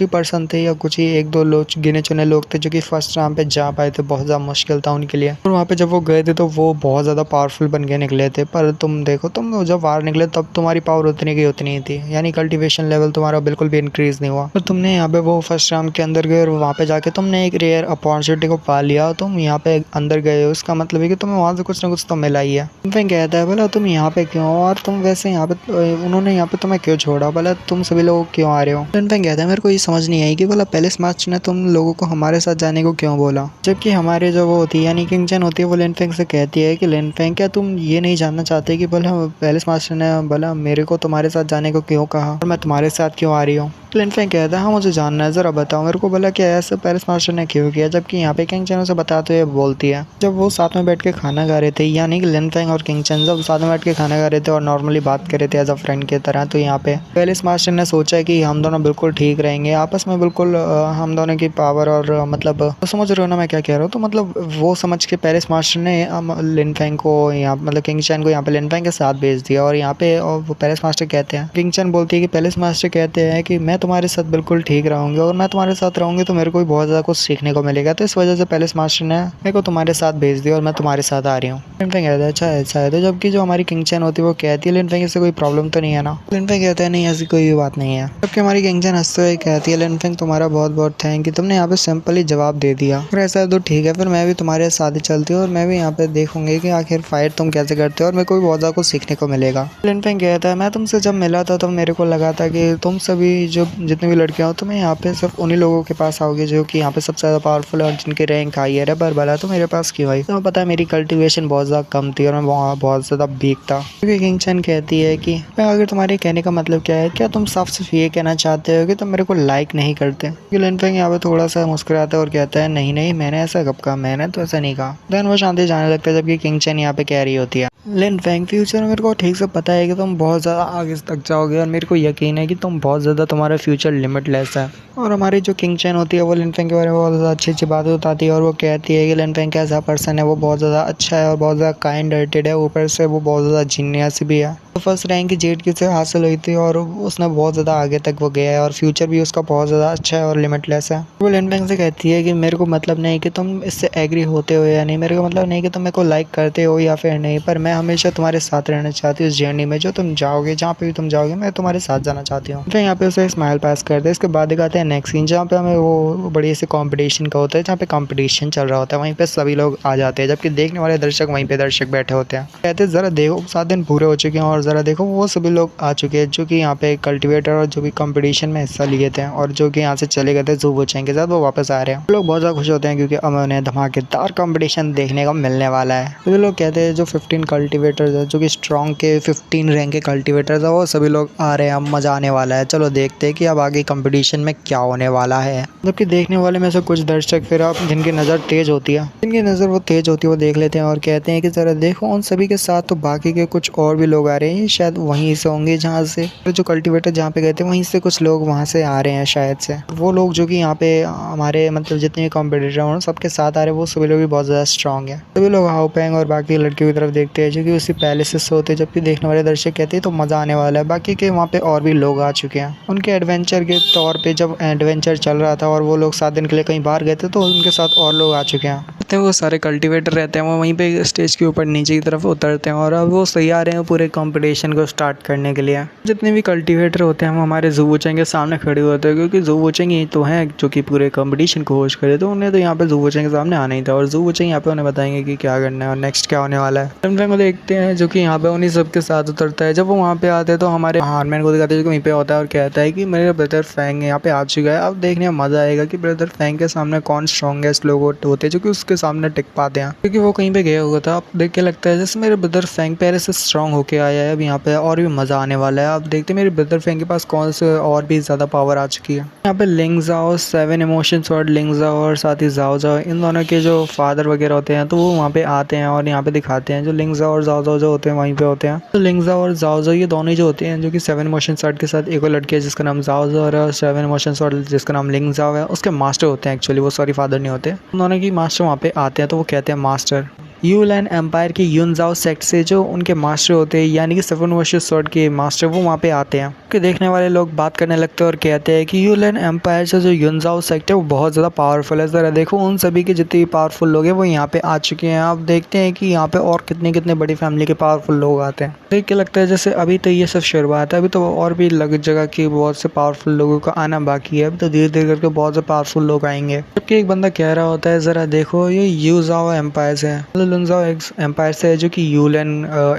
ही पर्सन थे या कुछ ही 1-2 लोग गिने चुने लोग थे जो कि फर्स्ट राउंड पे जा पाए थे, बहुत ज़्यादा मुश्किल था उनके लिए। और वहाँ पे जब वो गए थे तो वो बहुत ज़्यादा पावरफुल बन के निकले थे, पर तुम देखो तुम जब बाहर निकले तब तुम्हारी पावर उतनी की उतनी ही थी, यानी कल्टिवेशन लेवल तुम्हारा बिल्कुल भी इंक्रीज़ नहीं हुआ। तो तुमने यहाँ पे वो फर्स्ट राउंड के अंदर गए और वहाँ पे जाके तुमने एक रेयर अपॉर्चुनिटी को पा लिया, तुम यहाँ पे अंदर गए हो, इसका मतलब है कि तुम्हें वहाँ से कुछ ना कुछ तो मिला ही है। फिर कहता है बोला तुम यहाँ पे क्यों, और तुम वैसे यहाँ पे उन्होंने यहाँ पे तुम्हें क्यों छोड़ा, बोला तुम सभी लोग क्यों आ रहे हो। लिनफेंग कहता है मेरे को ये समझ नहीं आई कि बोला पैलेस मास्टर ने तुम लोगों को हमारे साथ जाने को क्यों बोला, जबकि हमारे जो वो होती है यानी किंग चैन होती है वो लिनफेंग से कहती है कि लिनफेंग क्या तुम ये नहीं जानना चाहते कि बोला पैलेस मास्टर ने बोला मेरे को तुम्हारे साथ जाने को क्यों कहा और मैं तुम्हारे साथ क्यों आ रही हूँ। लिनफेंग कहता है हाँ मुझे जानना है, ज़रा बताओ मेरे को, बोला क्या ऐसा पैलेस मास्टर ने क्यों किया, जबकि यहाँ पे किंग चैन उसे बताते हुए बोलती है जब वो साथ में बैठ के खाना खा रहे थे, यानी कि लिनफेंग और किंग चैन जब साथ में बैठ के खाना खा रहे थे और नॉर्मली बात कर रहे थे एज अ फ्रेंड की तरह, तो यहाँ पे पैलेस मास्टर ने सोचा कि हम दोनों बिल्कुल ठीक रहेंगे आपस में, बिल्कुल हम दोनों की पावर और मतलब तो समझ रहे हो ना मैं क्या कह रहा हूँ। तो मतलब वो समझ के पैलेस मास्टर ने लिनफेंग को यहाँ मतलब किंग चैन को यहाँ पे लिनफेंग के साथ भेज दिया, और यहाँ पे और वो पैलेस मास्टर कहते हैं, किंग चैन बोलती है कि पैलेस मास्टर कहते हैं कि मैं तुम्हारे साथ बिल्कुल ठीक रहूंगी और मैं तुम्हारे साथ रहूंगी तो मेरे को भी बहुत ज़्यादा कुछ सीखने को मिलेगा, तो इस वजह से पैलेस मास्टर ने मेरे को तुम्हारे साथ भेज दिया और मैं तुम्हारे साथ आ रही हूँ। लिनफेंग कहता है अच्छा ऐसा है, तो जबकि जो हमारी किंग चैन होती है वो कहती है लिनफेंग इससे कोई प्रॉब्लम तो नहीं है ना। लिनफेंग कहता है नहीं ऐसी कोई भी बात नहीं है, जबकि हमारी किंग चैन हंसते हुए कहती है लिनफेंग तुम्हारा बहुत बहुत थैंक यू, तुमने यहाँ पे सिंपली जवाब दे दिया, और ऐसा है तो ठीक है फिर मैं भी तुम्हारे साथ ही चलती हूँ और मैं भी यहाँ पे देखूंगी कि आखिर फाइट तुम कैसे करते हो और मेरे को भी बहुत ज़्यादा कुछ सीखने को मिलेगा। लिनफेंग कहता है मैं तुमसे जब मिला था तो मेरे को लगा था कि तुम सभी जो जितने भी लड़कियाँ हो तुम्हें यहाँ पे सिर्फ उन्हीं लोगों के पास आओगे जो कि यहाँ पे सबसे ज़्यादा पावरफुल है और जिनके रैंक हाई है, पर भला तो मेरे पास क्यों आई, तुम्हें पता है मेरी कल्टिवेशन बहुत ज़्यादा कम थी और मैं वहाँ बहुत ज़्यादा वीक था। क्योंकि किंग चैन कहती है कि अगर तुम्हारे कहने का मतलब क्या है, क्या तुम साफ सिर्फ ये कहना चाहते हो कि तुम मेरे को लाइक नहीं करते। लिनफेंग यहाँ पे थोड़ा सा मुस्कुराता है और कहता है नहीं नहीं मैंने ऐसा कब कहा, मैंने तो ऐसा नहीं कहा। देन वो शांति जाने लगता है जबकि किंग चैन यहाँ पे कह रही होती है लिनफेंग फ्यूचर में मेरे को ठीक से पता है कि तुम बहुत ज़्यादा आगे तक जाओगे और मेरे को यकीन है कि तुम बहुत ज़्यादा तुम्हारा फ्यूचर लिमिटलेस है। और हमारी जो किंग चैन होती है वो लिनफेंग के बारे में बहुत ज़्यादा अच्छी अच्छी बातें बताती है और वो कहती है कि लिनफेंग कैसा पर्सन है, वो बहुत ज़्यादा अच्छा है और बहुत ज़्यादा काइंड हार्टेड है, ऊपर से वो बहुत ज़्यादा जीनियस भी है। तो फर्स्ट रैंक की जेट की से हासिल हुई थी और उसने बहुत ज़्यादा आगे तक वो गया है और फ्यूचर भी उसका बहुत ज़्यादा अच्छा है और लिमिटलेस है। वो लिनफेंग से कहती है कि मेरे को मतलब नहीं कि तुम इससे एग्री होते हो या नहीं, मेरे को मतलब नहीं कि तुम मेरे को लाइक करते हो या फिर नहीं, पर मैं हमेशा तुम्हारे साथ रहना चाहती हूँ इस जर्नी में, जो तुम जाओगे जहाँ पे भी तुम जाओगे मैं तुम्हारे साथ जाना चाहती हूँ। फिर यहाँ पे उसे स्माइल पास करते हैं। इसके बाद दिखाते हैं नेक्स्ट सीन जहाँ पे हमें वो बड़ी ऐसे कॉम्पिटिशन का होता है, जहाँ पे कॉम्पिटिशन चल रहा होता है, वहीं पे सभी लोग आ जाते हैं जबकि देखने वाले दर्शक वहीं पे दर्शक बैठे होते हैं। कहते हैं जरा देखो 7 दिन पूरे हो चुके हैं और जरा देखो वो सभी लोग आ चुके हैं जो कि यहाँ पे कल्टिवेटर और जो भी कंपटीशन में हिस्सा लिए थे और जो कि यहाँ से चले गए थे ज़ुबुचेंग के साथ, वो वापस आ रहे हैं। लोग बहुत ज़्यादा खुश होते हैं क्योंकि अब उन्हें धमाकेदार कंपटीशन देखने को मिलने वाला है। तो लोग कहते हैं जो 15 कल्टिवेटर्स है जो कि स्ट्रॉन्ग के 15 रैंक के कल्टिवेटर्स है, वो सभी लोग आ रहे हैं। अब मज़ा आने वाला है। चलो देखते हैं कि अब आगे कंपटीशन में क्या होने वाला है। जबकि देखने वाले में से कुछ दर्शक फिर आप जिनकी नज़र तेज़ होती है, जिनकी नज़र वो तेज़ होती है, वो देख लेते हैं और कहते हैं कि ज़रा देखो उन सभी के साथ तो बाकी के कुछ और भी लोग आ रहे हैं, शायद वहीं से होंगे जहाँ से जो कल्टिवेटर जहाँ पे गए थे वहीं से कुछ लोग वहाँ से आ रहे हैं शायद से। वो लोग जो कि यहाँ पे हमारे मतलब जितने भी कॉम्पिटिटर हैं सबके साथ आ रहे हैं, वो सभी लोग भी बहुत ज़्यादा स्ट्रॉन्ग है। सभी लोग हाओपेंग और बाकी लड़कियों की तरफ देखते हैं जो कि उसी पैलेस से होते हैं। जबकि देखने वाले दर्शक कहते हैं तो मज़ा आने वाला है। बाकी के वहाँ पे और भी लोग आ चुके हैं। उनके एडवेंचर के तौर पे जब एडवेंचर चल रहा था और वो लोग 7 दिन के लिए कहीं बाहर गए थे तो उनके साथ और लोग आ चुके हैं। वो सारे कल्टिवेटर रहते हैं, वो वहीं पे स्टेज के ऊपर नीचे की तरफ उतरते हैं और अब वो तैयार हैं पूरे कंपटीशन को स्टार्ट करने के लिए। जितने भी कल्टिवेटर होते हैं वो हमारे ज़ूवूचेंग के सामने खड़े होते हैं, क्योंकि ज़ूवूचेंग ही तो हैं जो कि पूरे कंपटीशन को होस्ट करे, तो उन्हें तो यहाँ पे ज़ूवूचेंग के सामने आना ही था और ज़ूवूचेंग यहाँ पे उन्हें बताएंगे कि क्या करना है और नेक्स्ट क्या होने वाला है। लिनफेंग को देखते हैं जो कि यहाँ पे उन्हीं सबके साथ उतरता है। जब वो वहाँ पे आते हैं तो हमारे हारमैन को दिखाते हैं जो कि वहीं पे होता है और कहता है कि मेरे ब्रदर फैंग यहाँ पे आ चुका है। अब देखने में मज़ा आएगा कि ब्रदर फैंग के सामने कौन स्ट्रॉन्गेस्ट लोग होते हैं जो कि उसके सामने टिक पाते हैं, क्योंकि वो कहीं पे गया हुआ था। अब देख के लगता है जैसे मेरे ब्रदर फैंग पहले से स्ट्रॉन्ग होके आया है, अब यहाँ पे और भी मज़ा आने वाला है। अब देखते हैं मेरे ब्रदर फैंग के पास कौन से और भी ज़्यादा पावर आ चुकी है। यहाँ पे लिंग ज़ाओ, 7 इमोशन स्वॉर्ड लिंग ज़ाओ और साथ ही ज़ाओ ज़ाओ, इन दोनों के जो फादर वगैरह होते हैं तो वो वहाँ पे आते हैं और यहाँ पे दिखाते हैं। जो लिंग ज़ाओ और ज़ाओ ज़ाओ जो होते हैं वहीं पे होते हैं। तो लिंग ज़ाओ और ज़ाओ ज़ाओ ये दोनों ही जो होते हैं जो कि 7 इमोशन स्वॉर्ड के साथ एक और लड़की है जिसका नाम ज़ाओ ज़ाओ और 7 इमोशन स्वॉर्ड जिसका नाम लिंग ज़ाओ है, उसके मास्टर होते हैं एक्चुअली, वो सॉरी फादर नहीं होते। दोनों की मास्टर वहाँ पे आते हैं तो वो कहते हैं मास्टर। यूलैन एम्पायर के यूनजाओ सेक्ट से जो उनके मास्टर होते हैं यानी कि 7 वर्सेस स्वॉर्ड के मास्टर वो वहाँ पे आते हैं। कि देखने वाले लोग बात करने लगते हैं और कहते हैं कि यूलैन एम्पायर से जो यूनजाओ सेक्ट है वो बहुत ज़्यादा पावरफुल है। ज़रा देखो उन सभी के जितने भी पावरफुल लोग हैं वो यहाँ पे आ चुके हैं। आप देखते हैं कि यहाँ पे और कितने कितने बड़ी फैमिली के पावरफुल लोग आते हैं। देख के लगता है जैसे अभी तो ये सब शुरुआत है, अभी तो और भी लग जगह की बहुत से पावरफुल लोगों का आना बाकी है। अभी तो धीरे धीरे करके बहुत से पावरफुल लोग आएंगे। जबकि एक बंदा कह रहा होता है ज़रा देखो ये यूजाओ एम्पायर है, लुनजाओ एम्पायर से है जो कि यूलैन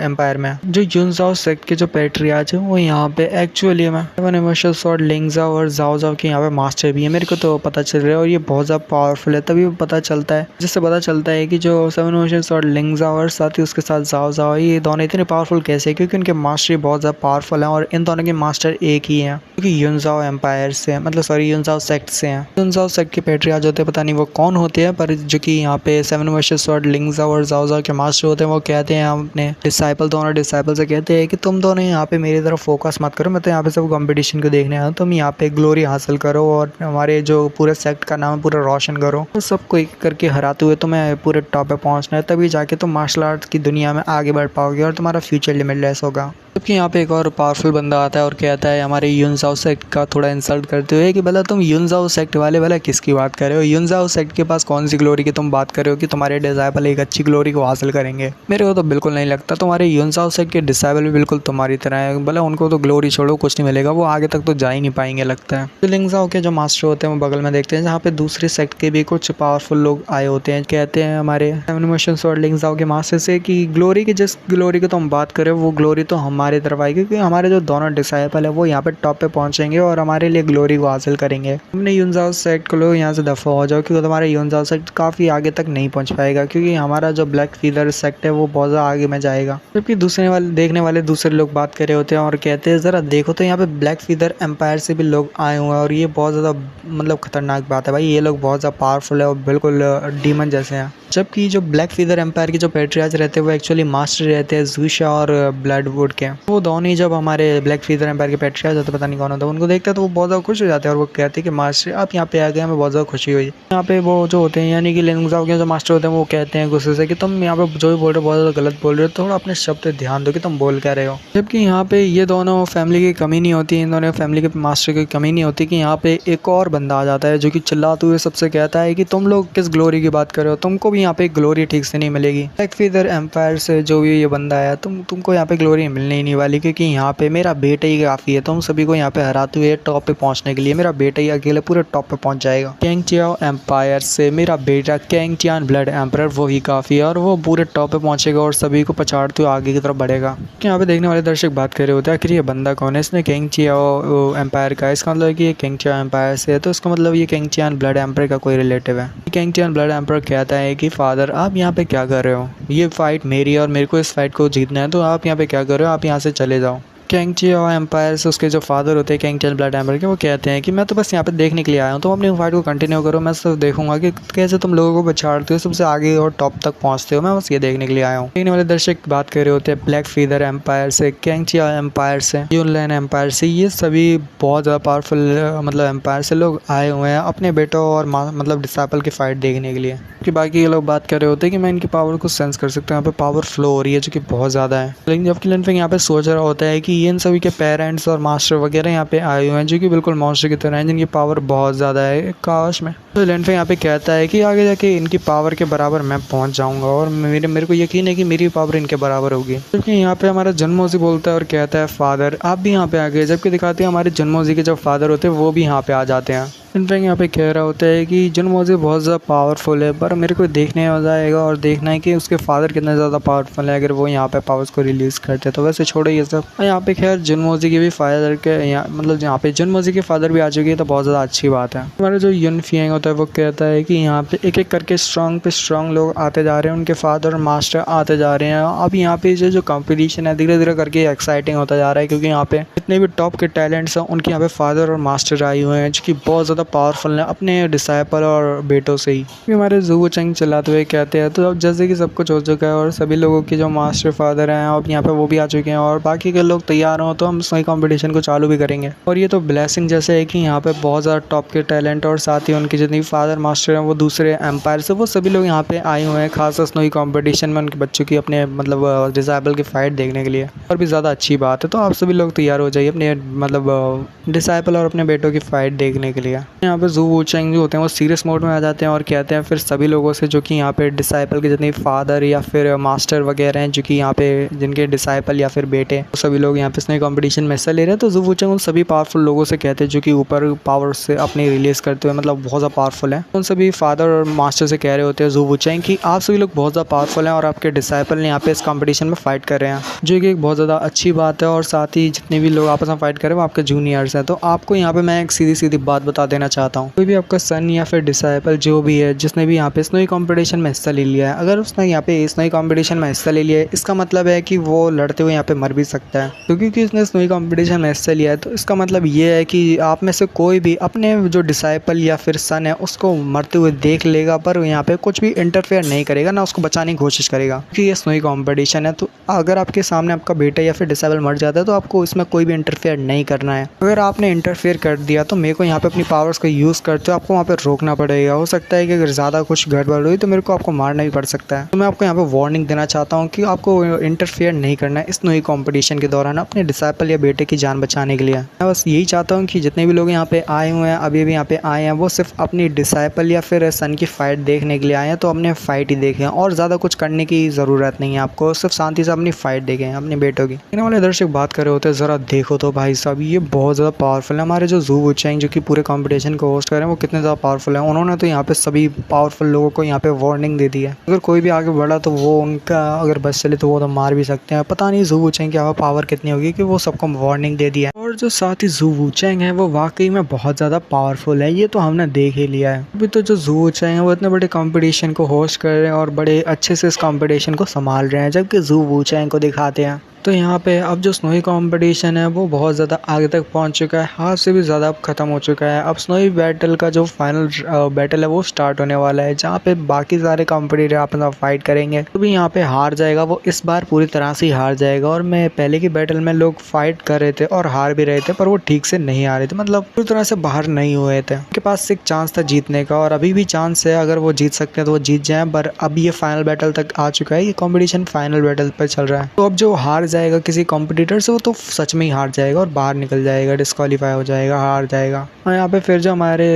एम्पायर में। जो यूनजाओ सेक्ट के जो पैट्रियार्च है वो यहाँ पे एक्चुअली में 7 इमोशन स्वॉर्ड लिंगजाओ और ज़ाओ ज़ाओ के यहाँ पे मास्टर भी है। मेरे को तो पता चल रहा है और ये बहुत ज़्यादा पावरफुल है। तभी पता चलता है जिससे पता चलता है कि जो 7 इमोशन स्वॉर्ड लिंगजाओ और साथ ही उसके साथ ज़ाओ ज़ाओ ये दोनों इतने पावरफुल कैसे है, क्योंकि उनके मास्टर बहुत ज़्यादा पावरफुल हैं और इन दोनों के मास्टर एक ही हैं क्योंकि यूनजाओ एम्पायर से मतलब सॉरी यूनजाओ सेक्ट से हैं। यूनजाओ सेक्ट के पैट्रियार्च होते हैं, पता नहीं वो कौन होते हैं, पर जो कि यहाँ पे 7 इमोशन स्वॉर्ड लिंगजाओ और ज़ाओ ज़ाओ के मास्टर होते हैं वो कहते हैं अपने डिसाइपल दोनों डिसाइपल से कहते हैं कि तुम दोनों यहाँ पे मेरी तरफ फोकस मत करो, मैं तो यहाँ पे सब कंपटीशन को देखने आया हूँ। तुम यहाँ पे ग्लोरी हासिल करो और हमारे जो पूरे सेक्ट का नाम पूरा रोशन करो, तो सबको एक करके हराते हुए तुम्हें पूरे टॉप पे पहुँचना है, तभी जाके तुम मार्शल आर्ट्स की दुनिया में आगे बढ़ पाओगे और तुम्हारा फ्यूचर लिमिटलेस होगा। जबकि यहाँ पे एक और पावरफुल बंदा आता है और कहता है हमारे यूनजाओ सेक्ट का थोड़ा इंसल्ट करते हुए कि भला तुम यूनजाओ सेक्ट वाले भला किसकी बात कर रहे हो, यूनजाओ सेक्ट के पास कौन सी ग्लोरी की तुम बात कर रहे हो कि तुम्हारे डिसाइपल एक अच्छी ग्लोरी को हासिल करेंगे। मेरे को तो बिल्कुल नहीं लगता। तुम्हारे यूनजाओ सेक्ट के डिसाइपल भी बिल्कुल तुम्हारी तरह है, भला उनको तो ग्लोरी छोड़ो कुछ नहीं मिलेगा, वो आगे तक तो जा ही नहीं पाएंगे लगता है। तो लिंगजाओ के जो मास्टर होते हैं वो बगल में देखते हैं जहाँ पे दूसरे सेक्ट के भी कुछ पावरफुल लोग आए होते हैं। कहते हैं हमारे 7 इमोशन स्वॉर्ड लिंगजाओ के मास्टर से कि ग्लोरी की जिस ग्लोरी की तुम बात कर रहे हो वो ग्लोरी तो हमारी तरफ आएगी, क्योंकि हमारे जो दोनों डिसाइपल है वो यहाँ पे टॉप पे पहुंचेंगे और हमारे लिए ग्लोरी को हासिल करेंगे। हमने यूनजाओ सेक्ट को लोग यहाँ से दफा हो जाओ, क्योंकि तुम्हारा यूनजाओ सेक्ट काफ़ी आगे तक नहीं पहुँच पाएगा, क्योंकि हमारा जो ब्लैक फीदर सेक्ट है वो बहुत ज़्यादा आगे में जाएगा। जबकि दूसरे वाले देखने वाले दूसरे लोग बात कर रहे होते हैं और कहते हैं ज़रा देखो तो यहाँ पे ब्लैक फीदर एम्पायर से भी लोग आए हुए हैं और ये बहुत ज़्यादा मतलब खतरनाक बात है भाई, ये लोग बहुत ज़्यादा पावरफुल है और बिल्कुल डीमन जैसे हैं। जबकि जो ब्लैक फीदर एम्पायर के जो पैट्रियार्च रहते हैं वो एक्चुअली मास्टर रहते हैं ज़ूशा और ब्लडवुड के। वो दोनों ही जब हमारे ब्लैक फीदर एम्पायर के पैट्रियार्च होते पता नहीं कौन होता है उनको देखते हैं तो वो बहुत ज़्यादा खुश हो जाते हैं और वो कहते हैं कि मास्टर आप यहाँ पे आ गए, हमें बहुत ज़्यादा खुशी हुई। यहाँ पे वो जो होते हैं यानी कि लिंगजाओ के जो मास्टर होते हैं वो कहते हैं गुस्से से कि तुम यहाँ पे जो भी बोल रहे हो बहुत ज़्यादा गलत बोल रहे हो, थोड़ा अपने शब्द पे ध्यान दो कि तुम बोल क्या रहे हो। जबकि यहाँ पे ये दोनों फैमिली की कमी नहीं होती, इन दोनों फैमिली के मास्टर की कमी नहीं होती कि यहाँ पे एक और बंदा आ जाता है जो कि चिल्लाते हुए सबसे कहता है कि तुम लोग किस ग्लोरी की बात कर रहे हो, तुमको भी यहाँ पे ग्लोरी ठीक से नहीं मिलेगी। ब्लैक फीदर एम्पायर से जो भी ये बंदा आया तुमको यहाँ पे ग्लोरी मिलनी ही नहीं वाली, क्योंकि यहाँ पे मेरा बेटा ही काफ़ी है। तो हम सभी को यहाँ पे हराते हुए टॉप पे पहुँचने के लिए मेरा बेटा ही अकेले पूरे टॉप पे पहुँच जाएगा। कैंग चियाओ एम्पायर से मेरा बेटा कैंग चियान ब्लड एम्पायर वो ही काफ़ी है और वो पूरे टॉप पे पहुँचेगा और सभी को पछाड़ते हुए आगे की तरफ बढ़ेगा। यहाँ पे देखने वाले दर्शक बात कर रहे होते हैं आखिर ये बंदा कौन है, इसने कैंग चियाओ एम्पायर का, इसका मतलब कि ये कैंग चियाओ एम्पायर से है, तो इसका मतलब ये कैंग चियान ब्लड एम्पायर का कोई रिलेटिव है। कैंग चियान ब्लड एम्पायर कहता है कि फादर आप यहाँ पे क्या कर रहे हो, ये फाइट मेरी है और मेरे को इस फाइट को जीतना है, तो आप यहाँ पे क्या कर रहे हो, आप यहाँ से चले जाओ। कैंग चियाओ एम्पायर से उसके जो फादर होते हैं कैंग चियान ब्लड एम्पायर के, वो कहते हैं कि मैं तो बस यहाँ पे देखने के लिए आया हूँ, तुम अपनी फाइट को कंटिन्यू करो, मैं सिर्फ देखूंगा कि कैसे तुम लोगों को बचाड़ते हो, सबसे आगे और टॉप तक पहुँचते हो, मैं बस ये देखने के लिए आया हूँ। देखने वाले दर्शक बात कर रहे होते हैं ब्लैक फीदर एम्पायर से, कैंग चियाओ एम्पायर से, यूनलैन एम्पायर से, ये सभी बहुत ज़्यादा पावरफुल मतलब एम्पायर से लोग आए हुए हैं अपने बेटों और मतलब डिसाइपल की फाइट देखने के लिए। कि बाकी ये लोग बात कर रहे होते हैं कि मैं इनकी पावर को सेंस कर सकता हूँ, यहाँ पे पावर फ्लो हो रही है जो कि बहुत ज़्यादा है। लेकिन जबकि लिन फेंग यहाँ पे सोच रहा होता है कि इन सभी के पेरेंट्स और मास्टर वगैरह यहाँ पे आए हुए हैं जो कि बिल्कुल मॉन्स्टर की तरह हैं, जिनकी पावर बहुत ज़्यादा है काश में। तो लिन फेंग यहाँ पे कहता है कि आगे जाके इनकी पावर के बराबर मैं पहुँच जाऊँगा और मेरे को यकीन है कि मेरी पावर इनके बराबर होगी। जबकि यहाँ पे हमारा जन्मोजी बोलता है और कहता है फादर आप भी यहाँ पे आ गए, जबकि दिखाते हैं हमारे जन्मोजी के जो फादर होते हैं वो भी यहाँ पे आ जाते हैं। लिन फेंग यहाँ पे कह रहा होता है कि जन्मोजी बहुत ज़्यादा पावरफुल है, पर मेरे को देखने में मज़ा आएगा और देखना है कि उसके फादर कितना ज़्यादा पावरफुल है अगर वो यहाँ पे पावर्स को रिलीज़ करते। तो वैसे छोड़ो ये सब, और यहाँ पे खैर जन्मोजी के भी फादर के यहाँ मतलब यहाँ पे जन्मोजी के फादर भी आ चुके हैं, तो बहुत ज़्यादा अच्छी बात है। हमारा जो युन फियांग होता है वो कहता है कि यहाँ पे एक एक करके स्ट्रॉन्ग पे स्ट्रॉन्ग लोग आते जा रहे हैं, उनके फादर और मास्टर आते जा रहे हैं। अब यहाँ पे जो कंपटीशन है धीरे धीरे करके एक्साइटिंग होता जा रहा है, क्योंकि यहाँ पे जितने भी टॉप के टैलेंट्स हैं उनके यहाँ पे फादर और मास्टर आए हुए हैं जो कि बहुत ज़्यादा पावरफुल हैं अपने डिसाइपल और बेटों से ही। हमारे ज़ू वुचेंग चलाते हुए कहते हैं तो अब जैसे कि सब कुछ हो चुका है और सभी लोगों के जो मास्टर फादर हैं अब यहाँ पे वो भी आ चुके हैं और बाकी के लोग तैयार हों तो हम सही कंपटीशन को चालू भी करेंगे। और ये तो ब्लेसिंग जैसे है कि यहाँ पे बहुत ज़्यादा टॉप के टैलेंट और साथ ही उनके जितने भी फादर मास्टर हैं वो दूसरे एम्पायर से वो सभी लोग यहाँ पे आए हुए हैं खास स्नोई कंपटीशन में उनके बच्चों की अपने मतलब डिसाइबल की फ़ाइट देखने के लिए। और भी ज़्यादा अच्छी बात है, तो आप सभी लोग तैयार हो जाइए अपने मतलब डिसाइपल और अपने बेटों की फ़ाइट देखने के लिए। यहाँ पे ज़ू वुचेंग जो होते हैं वो सीरियस मोड में आ जाते हैं और कहते हैं फिर सभी लोगों से जो कि यहाँ पे डिसाइपल के जितने फादर या फिर मास्टर वगैरह हैं जो कि यहाँ पे जिनके डिसाइपल या फिर बेटे तो सभी लोग यहाँ पे स्नोई कंपटीशन में हिस्सा ले रहे हैं। तो ज़ू वुचेंग उन सभी पावरफुल लोगों से कहते हैं जो कि ऊपर पावर से अपनी रिलीज़ करते हुए मतलब बहुत ज़्यादा पावरफुल है, उन सभी फादर और मास्टर से कह रहे होते हैं ज़ू वुचेंग कि आप सभी लोग बहुत ज़्यादा पावरफुल हैं और आपके डिसाइपल ने यहाँ पे इस कंपटीशन में फ़ाइट कर रहे हैं, जो कि एक बहुत ज़्यादा अच्छी बात है। और साथ ही जितने भी लोग आपस में फ़ाइट कर रहे हैं वो आपके जूनियर्स हैं। तो आपको यहाँ पे मैं एक सीधी सीधी बात बता देना चाहता हूँ, कोई भी आपका सन या फिर डिसाइपल जो भी है जिसने भी यहाँ पे स्नोई कंपटीशन में हिस्सा ले लिया है, अगर उसने यहाँ पे स्नोई कंपटीशन में हिस्सा ले लिया है इसका मतलब है कि वो लड़ते हुए यहाँ पे मर भी सकता है। क्योंकि उसने स्नोई कंपटीशन में हिस्सा लिया है तो इसका मतलब ये है कि आप में से कोई भी अपने जो डिसाइपल या फिर सन है उसको मरते हुए देख लेगा पर यहाँ पे कुछ भी इंटरफेयर नहीं करेगा, ना उसको बचाने की कोशिश करेगा, क्योंकि ये स्नोई कंपटीशन है। तो अगर आपके सामने आपका बेटा या फिर डिसाइबल मर जाता है तो आपको इसमें कोई भी इंटरफेयर नहीं करना है। अगर आपने इंटरफेयर कर दिया तो मेरे को यहाँ पे अपनी पावर्स को यूज़ करते हो आपको वहाँ पे रोकना पड़ेगा। हो सकता है कि अगर ज़्यादा कुछ गड़बड़ हुई तो मेरे को आपको मारना भी पड़ सकता है। तो मैं आपको यहाँ पे वार्निंग देना चाहता हूँ कि आपको इंटरफेयर नहीं करना है इस स्नोई कंपटीशन के दौरान अपने डिसाइपल या बेटे की जान बचाने के लिए। मैं बस यही चाहता हूँ कि जितने भी लोग यहाँ पे आए हुए हैं अभी भी यहाँ पे आए हैं वो सिर्फ अपनी डिसाइपल या फिर सन की फ़ाइट देखने के लिए आए हैं, तो अपने फ़ाइट ही देखें और ज़्यादा कुछ करने की ज़रूरत नहीं है आपको, सिर्फ शांति से अपनी फ़ाइट देखें अपने बेटों की। इन्हें वाले दर्शक बात कर रहे होते हैं ज़रा देखो तो भाई साहब ये बहुत ज़्यादा पावरफुल है। हमारे जो ज़ू वुचेंग जो कि पूरे कंपटीशन को होस्ट कर रहे हैं वो कितने ज़्यादा पावरफुल है, उन्होंने तो यहाँ पे सभी पावरफुल लोगों को यहाँ पे वार्निंग दे दी है। अगर कोई भी आगे बढ़ा तो वो उनका अगर बस चले तो वो तो मार भी सकते हैं। पता नहीं ज़ू वुचेंग की पावर कितनी होगी कि वो सबको वार्निंग दे दिया है। और जो साथ ही ज़ू वुचेंग है वो वाकई में बहुत ज़्यादा पावरफुल है, ये तो हमने देख ही लिया है। अभी तो जो ज़ू वुचेंग है वो इतने बड़े कंपटीशन को होस्ट कर रहे हैं और बड़े अच्छे से इस कंपटीशन को संभाल रहे हैं, जबकि ज़ू वुचेंग को दिखाते हैं तो यहाँ पे अब जो स्नोई कंपटीशन है वो बहुत ज़्यादा आगे तक पहुँच चुका है, हाथ से भी ज़्यादा अब ख़त्म हो चुका है। अब स्नोई बैटल का जो फाइनल बैटल है वो स्टार्ट होने वाला है, जहाँ पे बाकी सारे कंपटीटर आपस में फाइट करेंगे। तो भी यहाँ पे हार जाएगा वो इस बार पूरी तरह से हार जाएगा। और मैं पहले की बैटल में लोग फाइट कर रहे थे और हार भी रहे थे पर वो ठीक से नहीं आ रहे थे, मतलब पूरी तरह से बाहर नहीं हुए थे। उनके पास एक चांस था जीतने का और अभी भी चांस है, अगर वो जीत सकते हैं तो वो जीत जाएं। पर अब ये फाइनल बैटल तक आ चुका है, ये कंपटीशन फाइनल बैटल पर चल रहा है। तो अब जो हार जाएगा किसी कॉम्पिटिटर से वो तो सच में ही हार जाएगा और बाहर निकल जाएगा, डिस्क्वालीफाई हो जाएगा, हार जाएगा। और यहाँ पे फिर जो हमारे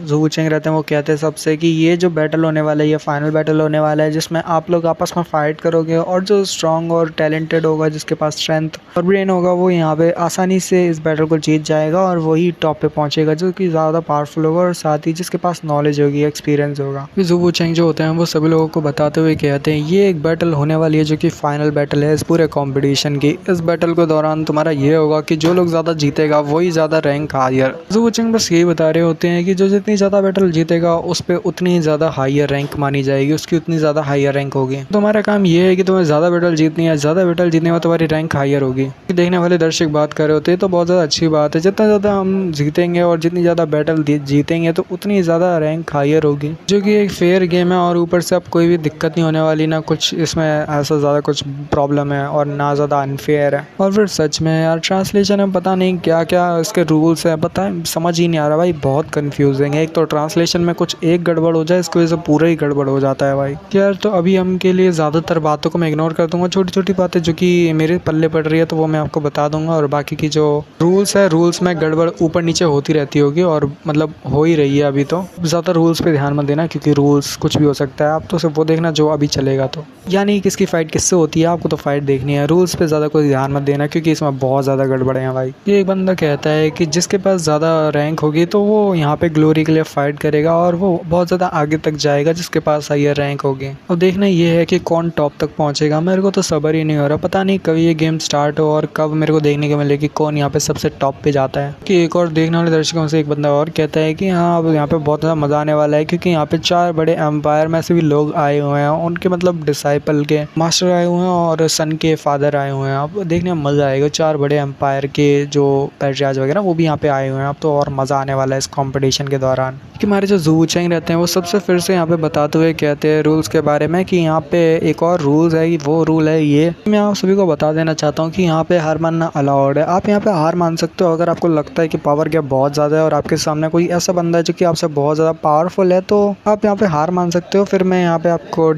ज़ू वुचेंग रहते हैं वो कहते हैं सबसे कि ये जो बैटल होने वाला है ये फाइनल बैटल होने वाला है, जिसमें आप लोग आपस में फाइट करोगे और जो स्ट्रांग और टैलेंटेड होगा, जिसके पास स्ट्रेंथ और ब्रेन होगा, वो यहाँ पे आसानी से इस बैटल को जीत जाएगा और वही टॉप पे पहुंचेगा, जो कि ज़्यादा पावरफुल होगा और साथ ही जिसके पास नॉलेज होगी, एक्सपीरियंस होगा। ज़ू वुचेंग जो होते हैं वो सभी लोगों को बताते हुए कहते हैं ये एक बैटल होने वाली है जो कि फाइनल बैटल है इस पूरे कॉम्पिटिशन की। इस बैटल के दौरान तुम्हारा ये होगा कि जो लोग ज़्यादा जीतेगा वही ज़्यादा रैंक हायर। ज़ू वुचेंग बस यही बता रहे होते हैं कि जो जितनी ज़्यादा बैटल जीतेगा उस पर उतनी ही ज़्यादा हायर रैंक मानी जाएगी, उसकी उतनी ज़्यादा हायर रैंक होगी। तुम्हारा काम ये है कि तुम्हें ज़्यादा बैटल जीतनी है, ज़्यादा बैटल जीतने में तुम्हारी रैंक हायर होगी। देखने वाले दर्शक बात कर रहे होते हैं तो बहुत ज़्यादा अच्छी बात है, जितना ज़्यादा हम जीतेंगे और जितनी ज़्यादा बैटल जीतेंगे तो उतनी ज़्यादा रैंक हायर होगी, जो कि एक फेयर गेम है। और ऊपर से अब कोई भी दिक्कत नहीं होने वाली, ना कुछ इसमें ऐसा ज़्यादा कुछ प्रॉब्लम है और ना ज़्यादा अनफेयर है। और फिर सच में यार ट्रांसलेशन में पता नहीं क्या क्या इसके रूल्स है, पता है समझ ही नहीं आ रहा भाई, बहुत कन्फ्यूजिंग है। एक तो ट्रांसलेशन में कुछ एक गड़बड़ हो जाए इसकी वजह से पूरा ही गड़बड़ हो जाता है भाई यार। तो अभी हम के लिए ज़्यादातर बातों को मैं इग्नोर कर दूंगा, छोटी छोटी बातें जो कि मेरे पल्ले पड़ रही है तो वो मैं आपको बता दूंगा, और बाकी की जो रूल्स है रूल्स में गड़बड़ ऊपर नीचे होती रहती होगी और मतलब हो ही रही है अभी। तो ज़्यादा रूल्स पे ध्यान मत देना क्योंकि रूल्स कुछ भी हो सकता है, आप तो सिर्फ वो देखना जो अभी चलेगा। तो यानी किसकी फ़ाइट किससे होती है आपको तो फ़ाइट देखनी है, रूल्स पे ज़्यादा कोई ध्यान मत देना क्योंकि इसमें बहुत ज़्यादा गड़बड़ है भाई। ये एक बंदा कहता है कि जिसके पास ज़्यादा रैंक होगी तो वो यहाँ पे ग्लोरी के लिए फ़ाइट करेगा और वो बहुत ज़्यादा आगे तक जाएगा जिसके पास हायर रैंक होगी। और देखना ये है कि कौन टॉप तक पहुँचेगा। मेरे को तो सब्र ही नहीं हो रहा, पता नहीं कब ये गेम स्टार्ट हो और कब मेरे को देखने को मिले कि कौन यहाँ पे सबसे टॉप पे जाता है। कि एक और देखने वाले दर्शकों से एक बंदा और कहता है कि हाँ अब यहाँ पे बहुत ज़्यादा मज़ा आने वाला है क्योंकि यहाँ पे 4 बड़े एम्पायर में से भी लोग आए हुए हैं, उनके मतलब डिसाइपल के मास्टर आए हुए हैं और सन के फादर आए हुए हैं। अब देखने में मज़ा आएगा, 4 बड़े एम्पायर के जो पैट्रियार्च वगैरह वो भी यहाँ पे आए हुए हैं। अब तो और मज़ा आने वाला है इस कॉम्पिटिशन के दौरान। कि हमारे जो ज़ू वुचेंग रहते हैं वो सबसे फिर से यहाँ पे बताते हुए कहते हैं रूल्स के बारे में कि यहाँ पे एक और रूल्स है, वो रूल है ये मैं आप सभी को बता देना चाहता हूँ कि यहाँ पे हार मानना अलाउड है। आप यहाँ पे हार मान सकते हो अगर आपको लगता है कि पावर गैप बहुत ज़्यादा है और आपके सामने कोई ऐसा बंदा है जो कि आपसे बहुत ज़्यादा पावरफुल है, तो आप यहाँ पे हार मान सकते हो। फिर मैं यहाँ पे आपको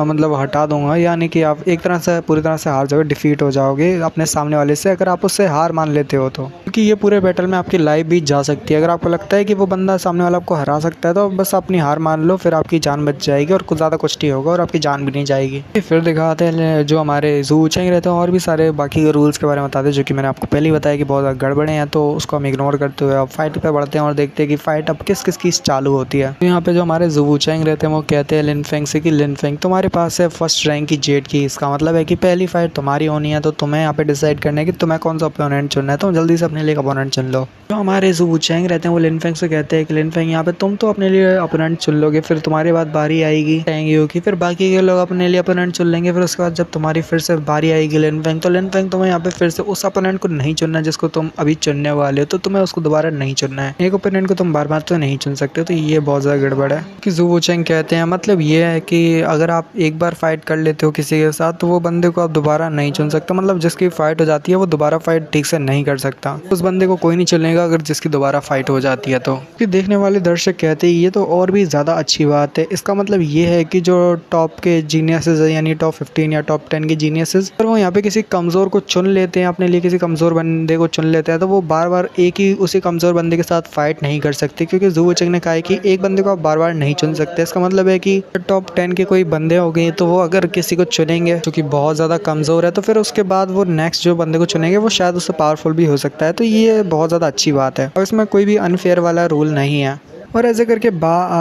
मतलब हटा दूंगा, यानी कि आप एक तरह से पूरी तरह से हार जाओगे, डिफीट हो जाओगे अपने सामने वाले से अगर आप उससे हार मान लेते हो तो, क्योंकि ये पूरे बैटल में आपकी लाइफ भी जा सकती है। अगर आपको लगता है कि वो बंदा सामने वाला आपको हरा सकता है तो बस अपनी हार मान लो, फिर आपकी जान बच जाएगी और कुछ ज़्यादा कुछ नहीं होगा और आपकी जान भी नहीं जाएगी। फिर दिखाते हैं जो हमारे ज़ू वुचेंग रहते हैं और भी सारे बाकी के रूल्स के बारे में बताते हैं जो कि मैंने आपको पहले ही बताया कि बहुत ज़्यादा गड़बड़े हैं, तो उसको हम इग्नोर करते हुए अब फाइट पे बढ़ते हैं और देखते हैं कि फाइट अब किस किस की चालू होती है। तो यहाँ पे जो हमारे ज़ू वुचेंग रहते हैं वो कहते हैं लिन फेंग से कि लिन फेंग तुम्हारे पास है फर्स्ट रैंक की जेट की, इसका मतलब है कि पहली फाइट तुम्हारी होनी है, तो तुम्हें यहाँ पे डिसाइड करना है कि तुम्हें कौन सा अपोनेंट चुनना है, तो जल्दी से अपने लिए अपोनेंट चुन लो। जो हमारे ज़ू वुचेंग रहते हैं वो लिन फेंग से कहते हैं कि लिन फेंग यहाँ पे तुम तो अपने लिए अपोनेंट चुन लोगे, फिर तुम्हारी बात बारी आएगी होगी, फिर बाकी के लोग अपने लिए अपोनेंट चुन लेंगे, फिर उसके बाद जब तुम्हारी फिर से बारी आएगी लिन फेंग, तो लिन फेंग तुम्हें यहाँ पे फिर से उस अपोनेंट को नहीं चुनना जिसको तुम अभी चुनने वाले हो, तो तुम्हें उसको दोबारा नहीं चुनना है। एक ओपोनेंट को तुम बार बार तो नहीं चुन सकते, तो ये बहुत ज़्यादा गड़बड़ है। कि ज़ू वुचेंग कहते हैं मतलब ये है कि अगर आप एक बार फाइट कर लेते हो किसी के साथ तो वो बंदे को आप दोबारा नहीं चुन सकते, मतलब जिसकी फाइट हो जाती है वो दोबारा फाइट ठीक से नहीं कर सकता, उस बंदे को कोई नहीं चुनेगा अगर जिसकी दोबारा फाइट हो जाती है। तो देखने वाले दर्शक कहते हैं ये तो और भी ज़्यादा अच्छी बात है, इसका मतलब ये है कि जो टॉप के जीनियसेस है यानी टॉप 15 या टॉप 10 के जीनियसेस, पर वो यहाँ पे किसी कमज़ोर को चुन लेते हैं, अपने लिए किसी कमज़ोर बंदे को चुन लेते हैं, तो वो बार बार एक ही उसी कमज़ोर बंदे के साथ फाइट नहीं कर सकते, क्योंकि ज़ू वुचेंग ने कहा है कि एक बंदे को आप बार बार नहीं चुन सकते। इसका मतलब है कि टॉप 10 के कोई बंदे हो गए तो वो अगर किसी को चुनेंगे जो कि बहुत ज़्यादा कमज़ोर है तो फिर उसके बाद वो नेक्स्ट जो बंदे को चुनेंगे वो शायद उससे पावरफुल भी हो सकता है, तो ये बहुत ज़्यादा अच्छी बात है और इसमें कोई भी अनफेयर वाला रूल नहीं है। और ऐसे करके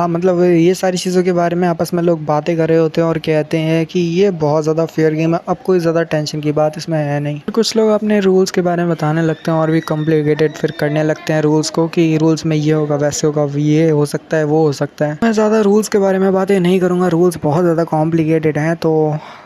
मतलब ये सारी चीज़ों के बारे में आपस में लोग बातें कर रहे होते हैं और कहते हैं कि ये बहुत ज़्यादा फेयर गेम है, अब कोई ज़्यादा टेंशन की बात इसमें है नहीं। कुछ लोग अपने रूल्स के बारे में बताने लगते हैं और भी कॉम्प्लिकेटेड फिर करने लगते हैं रूल्स को कि रूल्स में ये होगा वैसे होगा, ये हो सकता है वो हो सकता है। मैं ज़्यादा रूल्स के बारे में बातें नहीं करूँगा, रूल्स बहुत ज़्यादा कॉम्प्लिकेटेड हैं तो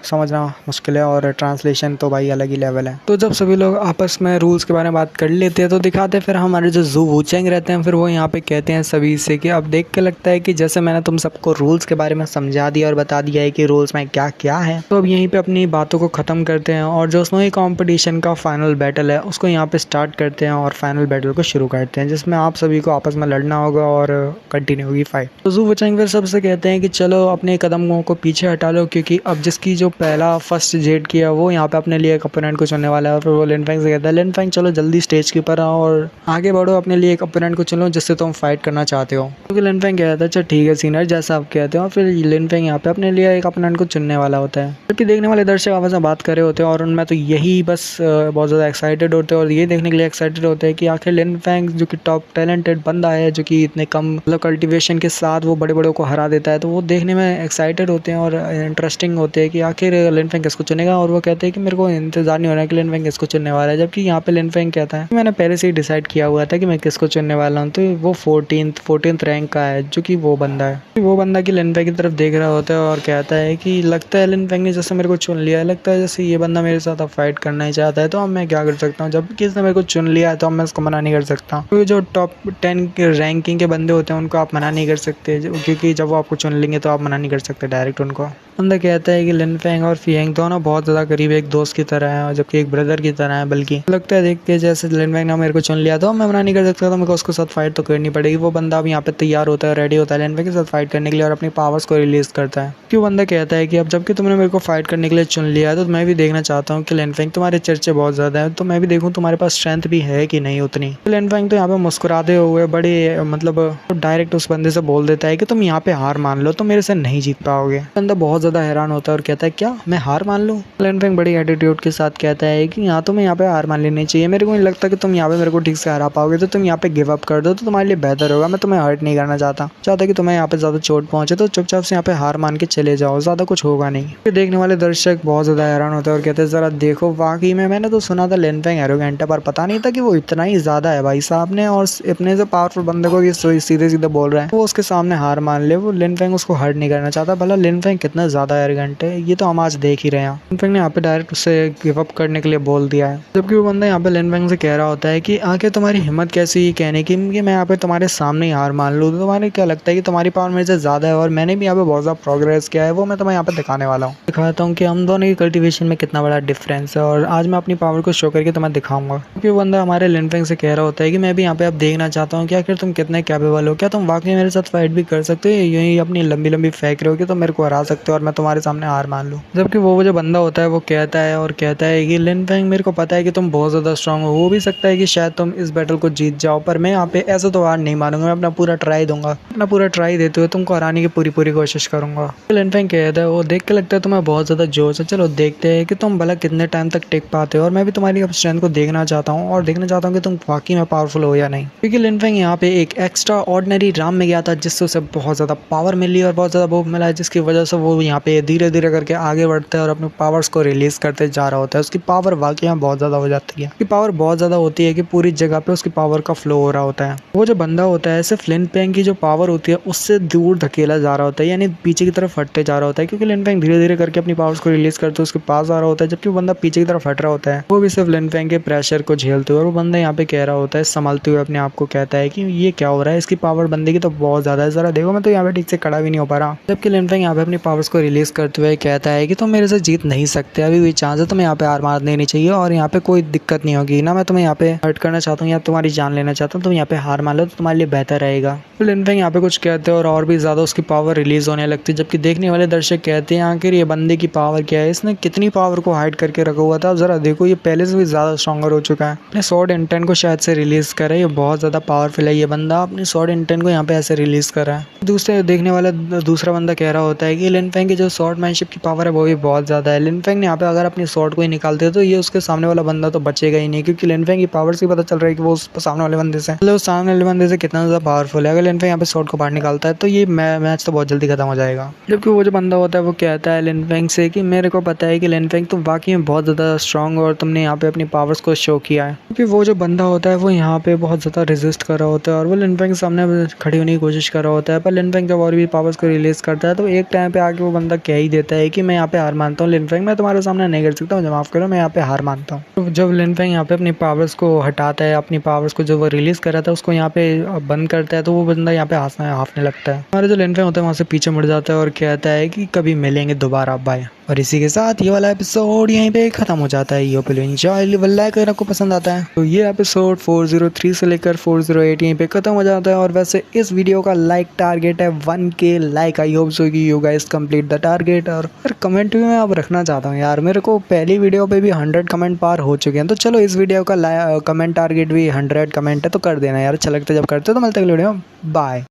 समझना मुश्किल है और ट्रांसलेशन तो भाई अलग ही लेवल है। तो जब सभी लोग आपस में रूल्स के बारे में बात कर लेते हैं तो दिखाते हैं फिर हमारे जो ज़ू वुचेंग रहते हैं फिर वो यहाँ पे कहते हैं सभी से देखिए अब देख के लगता है कि जैसे मैंने तुम सबको रूल्स के बारे में समझा दिया और बता दिया है कि रूल्स में क्या क्या है, तो अब यहीं पे अपनी बातों को ख़त्म करते हैं और जो स्नोई कंपटीशन का फाइनल बैटल है उसको यहाँ पे स्टार्ट करते हैं और फाइनल बैटल को शुरू करते हैं, जिसमें आप सभी को आपस में लड़ना होगा और कंटिन्यू होगी फाइट। तो ज़ू वुचेंग फिर सबसे कहते हैं कि चलो अपने कदमों को पीछे हटा लो, क्योंकि अब जिसकी जो पहला फर्स्ट जेट किया वो यहाँ पे अपने लिए एक अपोनेंट को चुनने वाला है। फिर वो लिन फेंग से कहता है लिन फेंग चलो जल्दी स्टेज के ऊपर आओ और आगे बढ़ो, अपने लिए एक अपोनेंट को चुनो जिससे तुम फाइट करना चाहते हो। क्योंकि लिन फेंग कहता है अच्छा ठीक है सीनियर जैसा आप कहते हो। फिर लिन फेंग यहाँ पे अपने लिए एक अपोनेंट को चुनने वाला होता है, जबकि देखने वाले दर्शक आपस में बात कर रहे होते हैं और उनमें तो यही बस बहुत ज़्यादा एक्साइटेड होते हैं और ये देखने के लिए एक्साइटेड होते हैं कि आखिर लिन फेंग जो कि टॉप टैलेंटेड बंदा है, जो कि इतने कम मतलब कल्टिवेशन के साथ वो बड़े बड़ों को हरा देता है, तो वो देखने में एक्साइटेड होते हैं और इंटरेस्टिंग होते हैं कि आखिर लिन फेंग किसको चुनेगा। और वो कहते हैं कि मेरे को इंतजार नहीं हो रहा है कि लिन फेंग किसको चुनने वाला है, जबकि यहाँ पे लिन फेंग कहता है मैंने पहले से ही डिसाइड किया हुआ था कि मैं किसको चुनने वाला हूँ। तो वो 14th रैंक का है, जो कि वो बंदा है। वो बंदा की लिन फेंग की तरफ देख रहा होता है और कहता है कि लगता है लिन फेंग ने जैसे मेरे को चुन लिया है, लगता है जैसे ये बंदा मेरे साथ अब फाइट करना ही चाहता है, तो अब मैं क्या कर सकता हूँ। जब किसने मेरे को चुन लिया है तो अब मैं उसको मना नहीं कर सकता, क्योंकि जो टॉप 10 के रैंकिंग के बंदे होते हैं उनको आप मना नहीं कर सकते, क्योंकि जब वो आपको चुन लेंगे तो आप मना नहीं कर सकते डायरेक्ट उनको। बंदा कहता है कि लिन फेंग और फियांग दोनों बहुत ज़्यादा करीब एक दोस्त की तरह है, जबकि एक ब्रदर की तरह है। बल्कि लगता है देख के जैसे लिन फेंग ने मेरे को चुन लिया तो मैं मना नहीं कर सकता, तो मेरे को उसके साथ फाइट तो करनी पड़ेगी। वो बंदा अब यहाँ पे तैयार होता है, रेडी होता है लिन फेंग के साथ फाइट करने के लिए और अपनी पावर्स को रिलीज करता है। क्यों बंदा कहता है कि अब जबकि तुमने मेरे को फाइट करने के लिए चुन लिया है तो मैं भी देखना चाहता हूँ कि लिन फेंग तुम्हारे चर्चे बहुत ज़्यादा है, तो मैं भी देखूँ तुम्हारे पास स्ट्रेंथ भी है कि नहीं उतनी। लिन फेंग तो यहाँ पे मुस्कुराते हुए बड़े मतलब डायरेक्ट उस बंदे से बोल देता है कि तुम यहाँ पे हार मान लो, तो मेरे से नहीं जीत पाओगे। बंदा बहुत ज़्यादा हैरान होता है और कहता है क्या मैं हार मान लूँ। लिन फेंग बड़ी एटीट्यूड के साथ कहता है कि यहाँ तुम्हें यहाँ पे हार मान लेनी चाहिए, मेरे को नहीं लगता कि तुम यहाँ पे मेरे को ठीक से हरा पाओगे, तो तुम यहाँ पे गिव अप कर दो तो तुम्हारे लिए बेहतर होगा। मैं तुम्हें हर्ट नहीं करना चाहता कि तुम्हें यहाँ पे ज़्यादा चोट पहुंचे, तो चुपचाप से यहाँ पे हार मान के चले जाओ, ज़्यादा कुछ होगा नहीं। फिर देखने वाले दर्शक बहुत ज़्यादा हैरान होते हैं और कहते हैं ज़रा देखो वाकई में मैंने तो सुना था लिन फेंग एरोगेंट है, पर पता नहीं था कि वो इतना ही ज़्यादा है भाई साहब ने, और इतने से पावरफुल बंदे को ये सीधे सीधे बोल रहे हैं वो उसके सामने हार मान ले। वो लिन फेंग उसको हर्ट नहीं करना चाहता, भला लिन फेंग कितना ज़्यादा एरोगेंट है ये तो हम आज देख ही रहे हैं। लिन फेंग ने यहाँ पे डायरेक्ट उससे गिव अप करने के लिए बोल दिया है, जबकि वो बंदा यहाँ पे लिन फेंग से कह रहा होता है कि आखिर तुम्हारी हिम्मत कैसी कहने की कि मैं यहाँ पे तुम्हारे सामने ही हार मान लूँ, तो तुम्हारे क्या लगता है कि तुम्हारी पावर मेरे से ज़्यादा है और मैंने भी यहाँ पे बहुत ज़्यादा प्रोग्रेस किया है, वो मैं तुम्हें यहाँ पे दिखाने वाला हूँ। दिखाता हूँ कि हम दोनों की कल्टीवेशन में कितना बड़ा डिफरेंस है और आज मैं अपनी पावर को शो करके तुम्हें दिखाऊंगा। क्योंकि वो बंदा हमारे लिन फेंग से कह रहा होता है कि मैं भी यहाँ पे अब देखना चाहता हूँ कि आखिर तुम कितने कैपेबल हो, क्या तुम वाकई मेरे साथ फाइट भी कर सकते हो, यूँ ही अपनी लंबी लंबी फेंक रहे हो कि तुम मेरे को हरा सकते हो और मैं तुम्हारे सामने हार मान लूँ। जबकि वो जो बंदा होता है वो कहता है और कहता है कि लिन फेंग मेरे को पता है कि तुम बहुत ज़्यादा स्ट्रांग हो भी सकता है कि शायद तुम इस बैटल को जीत जाओ, पर मैं यहाँ पे ऐसा तो हार नहीं मानूंगा, मैं अपना पूरा ट्राई दूंगा, अपना पूरा ट्राई देते हुए तुमको हराने की पूरी कोशिश करूंगा। लिन फेंग कहता है वो देख के लगता है तुम्हें बहुत ज़्यादा जोश है, चलो देखते हैं कि तुम भला कितने टाइम तक टिक पाते हो, और मैं भी तुम्हारी अब स्ट्रेंथ को देखना चाहता हूँ और देखना चाहता हूँ कि तुम वाकई में पावरफुल हो या नहीं। क्योंकि लिन फेंग यहाँ पे एक एक्स्ट्रा ऑर्डिनरी राम में गया था जिससे उसे बहुत ज़्यादा पावर मिली और बहुत ज़्यादा वो मिला है, जिसकी वजह से वो यहाँ पे धीरे धीरे करके आगे बढ़ता है और अपने पावर्स को रिलीज करते जा रहा होता है। उसकी पावर वाकई में बहुत ज़्यादा हो जाती है, उसकी पावर बहुत ज़्यादा होती है कि पूरी जगह पे उसकी पावर का फ्लो हो रहा होता है। वो जो बंदा होता है सिर्फ लिन फेंग की जो पावर होती है उससे दूर धकेला जा रहा होता है, यानी पीछे की तरफ हटते जा रहा होता है, क्योंकि लिन फेंग धीरे धीरे करके अपनी पावर्स को रिलीज करते उसके पास आ रहा होता है, जबकि वो बंदा पीछे की तरफ हट रहा होता है। वो भी सिर्फ लिन फेंग के प्रेशर को झेलते हुए, और वो बंदा यहाँ पे कह रहा होता है संभालते हुए अपने आप को, कहता है कि ये क्या हो रहा है, इसकी पावर बंदे की तो बहुत ज़्यादा है, ज़रा देखो मैं तो यहाँ पे ठीक से खड़ा भी नहीं हो पा रहा। जबकि लिन फेंग यहाँ पे अपनी पावर्स को रिलीज करते हुए कहता है कि तुम मेरे से जीत नहीं सकते, अभी भी चांस है, तुम्हें यहाँ पे हार मार देनी चाहिए और यहाँ पे कोई दिक्कत नहीं होगी ना, मैं तुम्हें यहाँ पे हर्ट करना चाहता हूँ या तुम्हारी जान लेना चाहता हूँ, तुम यहाँ पे हार मान लो तो तुम्हारे लिए बेहतर रहेगा। तो लिन फेंग यहाँ पे कुछ कहते हैं और भी ज़्यादा उसकी पावर रिलीज होने लगती है, जबकि देखने वाले दर्शक कहते हैं आखिर ये बंदे की पावर क्या है, इसने कितनी पावर को हाइड करके रखा हुआ था, ज़रा देखो ये पहले से भी ज़्यादा स्ट्रॉन्गर हो चुका है, अपने स्वॉर्ड इंटेंट को शायद से रिलीज़ करे, ये बहुत ज़्यादा पावरफुल है, ये बंदा अपनी स्वॉर्ड इंटेंट को यहाँ पे ऐसे रिलीज़ कर रहा है। दूसरे देखने वाला दूसरा बंदा कह रहा होता है कि लिन फेंग की जो स्वॉर्डमैनशिप की पावर है वो भी बहुत ज़्यादा है, लिन फेंग ने यहाँ पे अगर अपनी स्वॉर्ड को ही निकालते तो ये उसके सामने वाला बंदा तो बचेगा ही नहीं, क्योंकि लिन फेंग की पावर से पता चल रहा है कि वो उस सामने वाले बंदे से मतलब उस सामने वाले बंदे से कितना ज़्यादा पावरफुल है। अगर लिन फेंग यहाँ पे स्वॉर्ड को बाहर निकालता है तो ये मैच तो बहुत जल्दी खत्म हो जाएगा। जबकि वो जो बंदा होता है वो कहता है लिन फेंग से कि मेरे को पता है कि लिन फेंग तुम वाकई में बहुत ज़्यादा स्ट्रांग हो और तुमने यहाँ पे अपनी पावर्स को शो किया है। क्योंकि वो जो बंदा होता है वो यहाँ पे बहुत ज़्यादा रेजिस्ट कर रहा होता है और वो लिन फेंग के सामने खड़ी होने की कोशिश कर रहा होता है, पर लिन फेंग जब और भी पावर्स को रिलीज करता है तो एक टाइम पे आके वो बंदा कह ही देता है कि मैं यहाँ पे हार मानता हूँ लिन फेंग, मैं तुम्हारे सामने नहीं कर सकता, मुझे माफ़ करो, मैं यहाँ पे हार मानता हूँ। तो जब लिन फेंग यहाँ पे अपनी पावर्स को हटाता है, अपनी पावर्स को जो वो रिलीज कर रहा था उसको यहाँ पे बंद करता है, है तो वो बंदा यहाँ पे हाफने लगता है। हमारे जो लेनफेंग होता है वहाँ से पीछे मुड़ जाता है और कहता है कि कभी मिलेंगे दोबारा, बाय। और इसी के साथ ये वाला एपिसोड यहीं पे खत्म हो जाता है। यो पे एंजॉय लाइक अगर आपको पसंद आता है तो ये एपिसोड 403 से लेकर 408 यहीं पे खत्म हो जाता है। और वैसे इस वीडियो का लाइक टारगेट है 1K like. I hope so कि you guys complete the target. और फिर कमेंट भी मैं अब रखना चाहता हूँ यार, मेरे को पहली वीडियो पे भी 100 कमेंट पार हो चुके हैं, तो चलो इस वीडियो का कमेंट टारगेट भी 100 कमेंट है तो कर देना यार। अच्छा लगता है जब करते हो। तो मिलते हैं अगले वीडियो में, बाय।